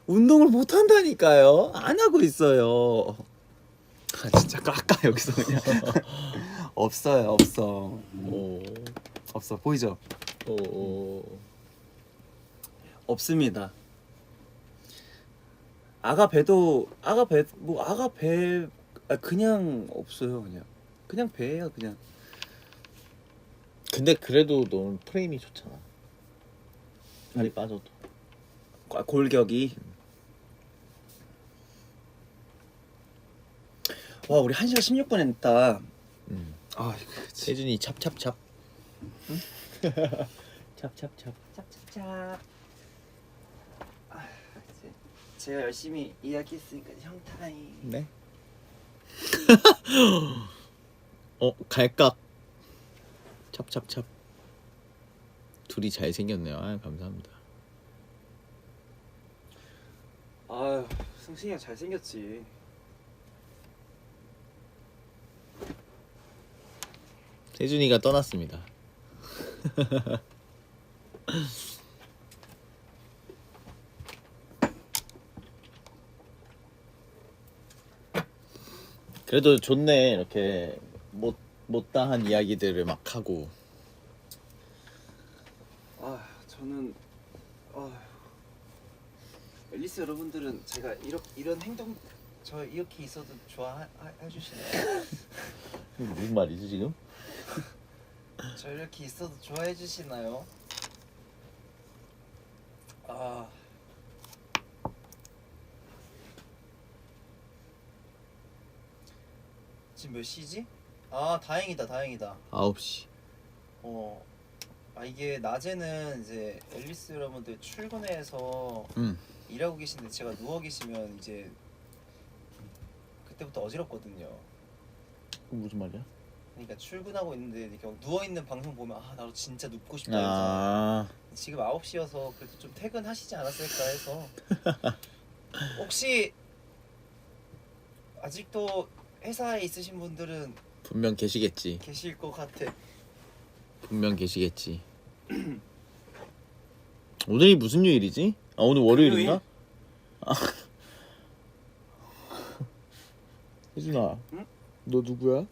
운동을 못 한다니까요. 안 하고 있어요. 아 진짜 깎아 여기서 그냥. 없어요. 오, 없어 보이죠? 오. 없습니다. 아가 배 그냥 없어요. 그냥 배예요. 그냥. 근데 그래도 넌 프레임이 좋잖아. 살이 빠져도. 골격이. 와 우리 1시간 16분 했다. 아 이거 세준이 찹찹찹. 찹찹찹. 찹찹찹. 제가 열심히 이야기했으니까 형 타임. 네. 갈각. 찹찹찹. 둘이 잘 생겼네요. 아, 감사합니다. 아유 승신이 형 잘생겼지. 세준이가 떠났습니다. 그래도 좋네. 이렇게 못다한 이야기들을 막 하고. 아 저는 앨리스 여러분들은 제가 이런 행동 저 이렇게 있어도 좋아해 주시나요? 무슨 말이지 지금? 저 이렇게 있어도 좋아해 주시나요? 아 지금 몇 시지? 아 다행이다. 9시. 이게 낮에는 이제 앨리스 여러분들 출근해서 일하고 계신데 제가 누워 계시면 이제 그때부터 어지럽거든요. 무슨 말이야? 그러니까 출근하고 있는데 이렇게 누워 있는 방송 보면 나도 진짜 눕고 싶다 해서 아, 지금 9시여서 그래도 좀 퇴근하시지 않았을까 해서 혹시 아직도 회사에 있으신 분들은 분명 계시겠지. 계실 것 같아. 분명 계시겠지. 오늘이 무슨 요일이지? 아, 오늘 월요일인가? 혜준아, 응? 너 누구야?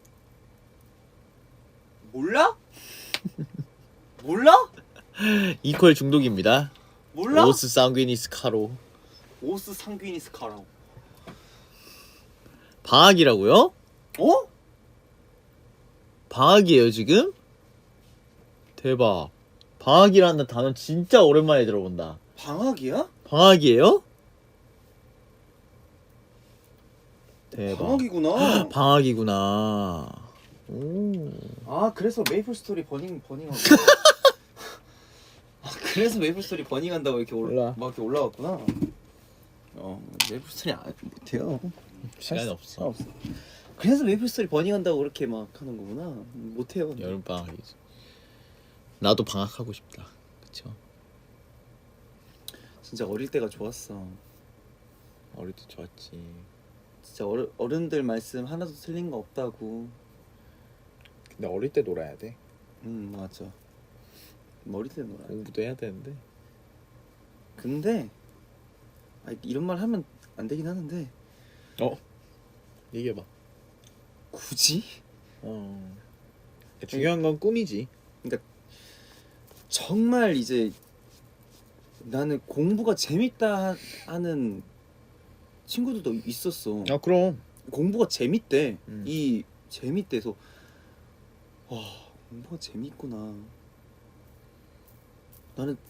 몰라? 몰라? 이퀄 중독입니다. 몰라? 오스 상귀니스 카로. 오스 상귀니스 카라고. 방학이라고요? 어? 방학이에요 지금? 대박. 방학이라는 단어 진짜 오랜만에 들어본다. 방학이야? 방학이에요? 대박. 방학이구나. 방학이구나. 오. 그래서 메이플 스토리 버닝하고. 그래서 메이플 스토리 버닝한다고 이렇게 몰라. 막 이렇게 올라왔구나. 메이플 스토리 못해요. 시간이 없어. 없어. 그래서 메이플 스토리 버닝한다고 그렇게 막 하는 거구나. 못해요. 여름 방학이지. 나도 방학하고 싶다. 그쵸? 진짜 어릴 때가 좋았어. 어릴 때 좋았지. 진짜 어른들 말씀 하나도 틀린 거 없다고. 근데 어릴 때 놀아야 돼. 맞아. 어릴 때 놀아. 공부도 해야 되는데. 근데 이런 말 하면 안 되긴 하는데 얘기해봐. 굳이? 중요한 건 꿈이지. 정말 이제 나는 공부가 재밌다 하는 친구들도 있었어. 그럼. 공부가 재밌대. 음. 이 재밌대서 와 공부가 재밌구나.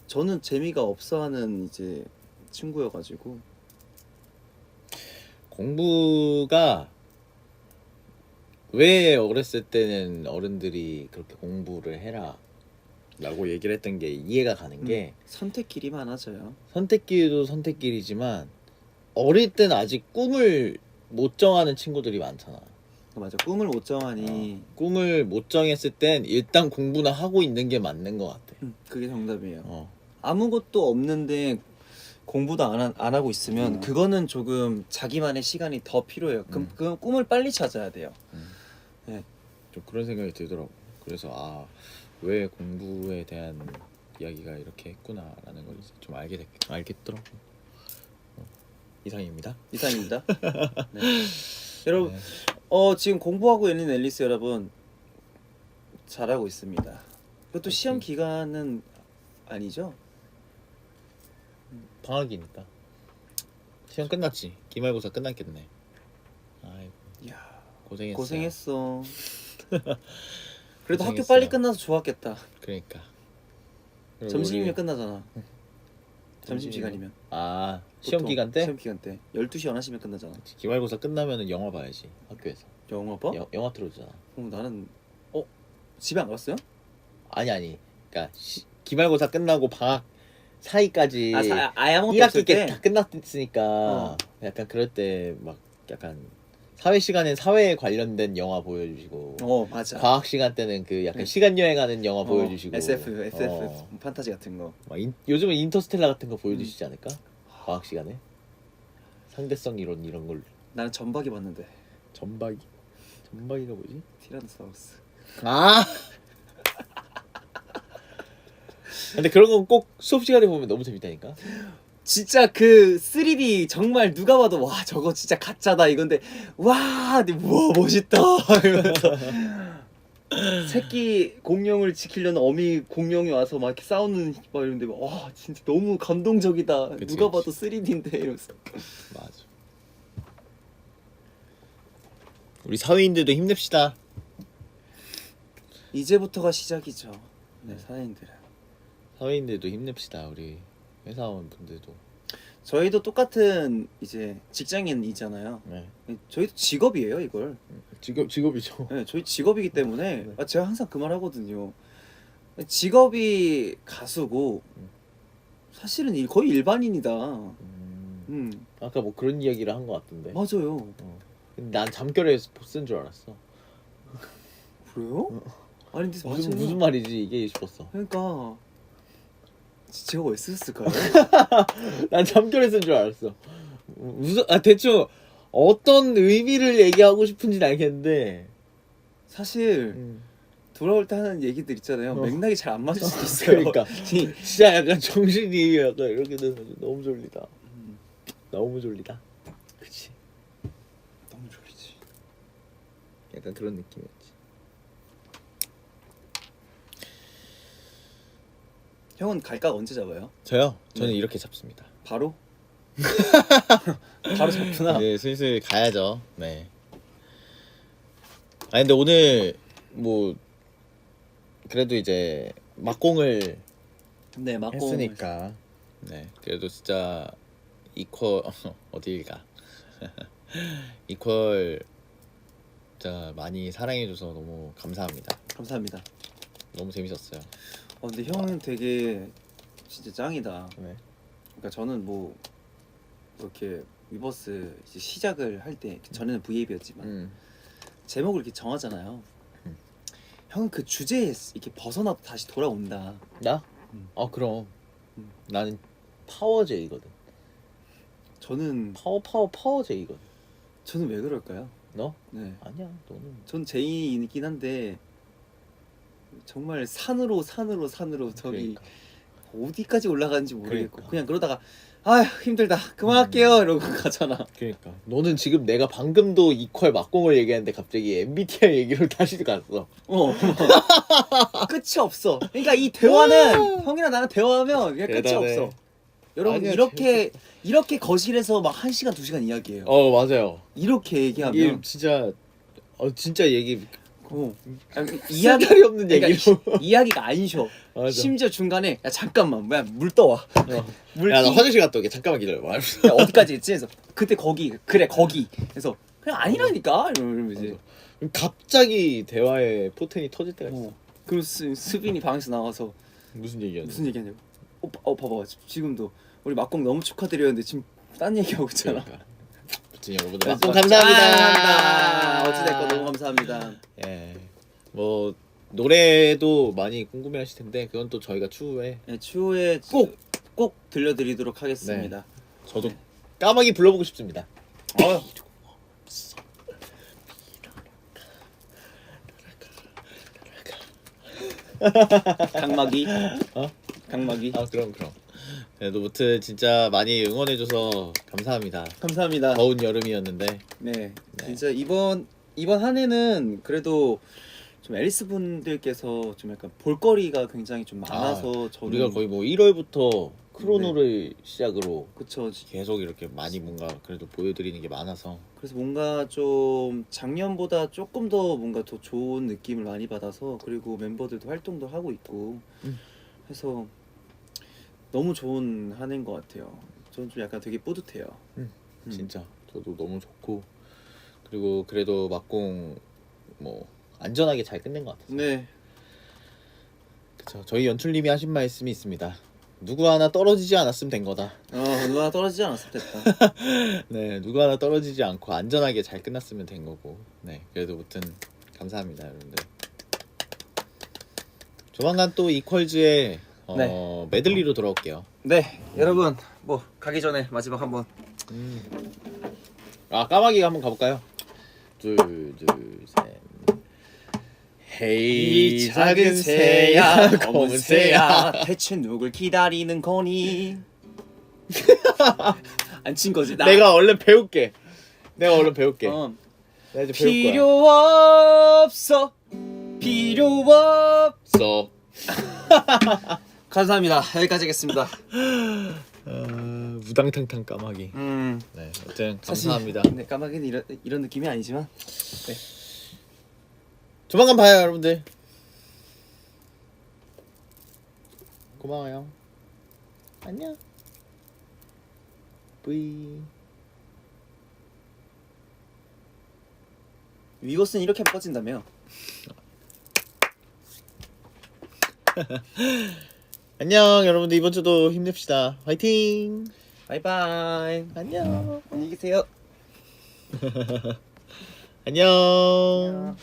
저는 재미가 없어하는 이제 친구여가지고 공부가 왜 어렸을 때는 어른들이 그렇게 공부를 해라 라고 얘기를 했던 게 이해가 가는 게 선택길이 많아져요. 선택길도 선택길이지만 어릴 때는 아직 꿈을 못 정하는 친구들이 많잖아. 맞아. 꿈을 못 정하니 꿈을 못 정했을 땐 일단 공부나 하고 있는 게 맞는 것 같아. 그게 정답이에요. 어. 아무것도 없는데 공부도 안 하고 있으면 그거는 조금 자기만의 시간이 더 필요해요. 그럼 그 꿈을 빨리 찾아야 돼요. 좀 그런 생각이 들더라고. 그래서 왜 공부에 대한 이야기가 이렇게 했구나라는 걸 이제 좀 알겠더라고. 이상입니다. 이상입니다. 네. 여러분, 네. 지금 공부하고 있는 앨리스 여러분 잘하고 있습니다. 그것도 시험 기간은 아니죠? 방학이니까. 시험 끝났지. 기말고사 끝났겠네. 아이고 이야, 고생했어. 고생했어. 그래도 학교 고생했어요. 빨리 끝나서 좋았겠다. 그러니까. 점심이면 끝나잖아. 점심 시간이면. 시험 보통 기간 때? 시험 기간 때 12시 1시면 끝나잖아. 기말고사 끝나면은 영화 봐야지. 학교에서. 영화 봐? 영화 틀어주잖아. 나는 집에 안 갔어요? 아니. 그러니까 기말고사 끝나고 방학 사이까지 아예 아무것도 1학기 없을 때 때. 다 끝났으니까 약간 그럴 때 막 약간 사회 시간엔 사회에 관련된 영화 보여주시고 맞아. 과학 시간 때는 그 약간 시간 여행하는 영화 보여주시고 SF 판타지 같은 거. 막 요즘은 인터스텔라 같은 거 보여주시지 않을까? 과학 시간에 상대성 이론 이런 걸. 나는 전박이 봤는데. 전박이가 뭐지? 티라노사우루스. 근데 그런 건 꼭 수업 시간에 보면 너무 재밌다니까. 진짜 그 3D 정말 누가 봐도 와 저거 진짜 가짜다 이건데 와 멋있다 이러면서 새끼 공룡을 지키려는 어미 공룡이 와서 막 이렇게 싸우는 막 이런데 와 진짜 너무 감동적이다. 그치, 누가 그치. 봐도 3D인데 이러면서. 맞아. 우리 사회인들도 힘냅시다. 이제부터가 시작이죠. 네, 사회인들은. 사회인들도 힘냅시다. 우리 회사원 분들도. 저희도 똑같은 이제 직장인이잖아요. 네. 저희도 직업이에요 이걸. 직업이죠. 네, 저희 직업이기 때문에 제가 항상 그 말 하거든요. 직업이 가수고 사실은 거의 일반인이다. 아까 뭐 그런 이야기를 한 것 같던데. 맞아요. 근데 난 잠결에 쓴 줄 알았어. 그래요? 아니 근데 맞아요. 무슨 말이지 이게 싶었어. 그러니까 제가 왜 쓰셨을까요? 난 잠결에 쓴 줄 알았어. 무슨 대충 어떤 의미를 얘기하고 싶은지는 알겠는데 사실 돌아올 때 하는 얘기들 있잖아요. 맥락이 잘 안 맞을 수도 있어요. 그러니까 진짜 약간 정신이 약간 이렇게 돼서 너무 졸리다. 너무 졸리다. 그치. 너무 졸리지. 약간 그런 느낌이었지. 형은 갈각 언제 잡아요? 저요? 저는 네. 이렇게 잡습니다. 바로? 바로 잡구나. 이제 슬슬 가야죠. 네. 근데 오늘 뭐 그래도 이제 막공을 네, 맞고 했으니까 네 그래도 진짜 이퀄 어딜 가 이퀄 진짜 많이 사랑해줘서 너무 감사합니다. 감사합니다. 너무 재밌었어요. 근데 형은 되게 진짜 짱이다. 네. 그러니까 저는 뭐 이렇게 위버스 이제 시작을 할 때 전에는 V앱이었지만 제목을 이렇게 정하잖아요. 형은 그 주제에 이렇게 벗어나도 다시 돌아온다. 나? 그럼 나는 파워제이거든. 저는 파워제이거든. 저는 왜 그럴까요? 너? 네, 아니야 너는. 전 제이이긴 한데 정말 산으로 저기 그러니까. 어디까지 올라가는지 모르겠고 그러니까. 그냥 그러다가 아휴 힘들다 그만할게요 이러고 가잖아. 그러니까 너는 지금 내가 방금도 이퀄 막공을 얘기했는데 갑자기 MBTI 얘기로 다시 갔어. 끝이 없어. 그러니까 이 대화는 형이랑 나랑 대화하면 그냥 끝이 대단해. 없어. 여러분 아니야, 이렇게 거실에서 막 1시간 2시간 이야기해요. 맞아요. 이렇게 얘기하면 이게 진짜 진짜 얘기 아니, 이야기 없는 그러니까 얘기로. 이야기가 안 쉬어. 맞아. 심지어 중간에 야 잠깐만 뭐야 물 떠와. 물 야, 나 이- 화장실 갔다 오게. 잠깐만 기다려봐. 야, 어디까지 했지? 그래서 그때 거기 그래 거기. 그래서 그냥 아니라니까 이러면 이제 갑자기 대화에 포텐이 터질 때가 있어. 그리고 수빈이 방에서 나와서 무슨 얘기야? 무슨 얘기하냐고. 오빠 봐봐 지금도 우리 막공 너무 축하드렸는데 지금 딴 얘기하고 있잖아. 그러니까. 아무튼 여러분들 그래서 막공 감사합니다. 감사합니다. 어찌됐건 너무 감사합니다. 예. 뭐 노래도 많이 궁금해하실 텐데 그건 또 저희가 추후에 네, 추후에 꼭 들려드리도록 하겠습니다. 저도 까마귀 불러보고 싶습니다. 강마기. 어? 강마기. 아 그럼. 그래도 무튼 진짜 많이 응원해줘서 감사합니다. 감사합니다. 더운 여름이었는데 네, 진짜 이번 한 해는 그래도 좀 앨리스 분들께서 좀 약간 볼거리가 굉장히 좀 많아서 저는 우리가 거의 뭐 1월부터 크로노를 시작으로 그쵸. 계속 이렇게 많이 뭔가 그래도 보여드리는 게 많아서 그래서 뭔가 좀 작년보다 조금 더 뭔가 더 좋은 느낌을 많이 받아서 그리고 멤버들도 활동도 하고 있고 해서 너무 좋은 한 해인 것 같아요. 저는 좀 약간 되게 뿌듯해요. 진짜 저도 너무 좋고 그리고 그래도 막공 뭐 안전하게 잘 끝낸 것 같아요. 네. 그쵸. 저희 연출님이 하신 말씀이 있습니다. 누구 하나 떨어지지 않았으면 된 거다. 누가 떨어지지 않았으면 됐다. 네, 누구 하나 떨어지지 않고 안전하게 잘 끝났으면 된 거고. 네, 그래도 무튼 감사합니다, 여러분들. 조만간 또 이퀄즈의 네. 메들리로 돌아올게요. 네, 여러분 뭐 가기 전에 마지막 한번 아, 까마귀가 한번 가볼까요? 둘, 셋. 헤이 작은 새야 검은 새야. 대체 누굴 기다리는 거니? 안 친 거지? 나. 내가 얼른 배울게. 내가 이제 배울 거야. 필요 없어. 필요 없어. 감사합니다. 여기까지 하겠습니다. 무당탕탕 까마귀. 네, 아무튼 감사합니다. 네, 까마귀는 이런 느낌이 아니지만. 네. 조만간 봐요, 여러분들. 고마워요. 안녕. 뿌이. 위거스는 이렇게 뻗진다며. 안녕, 여러분들. 이번 주도 힘냅시다. 화이팅. 바이바이. 안녕. 안녕히 계세요. 안녕.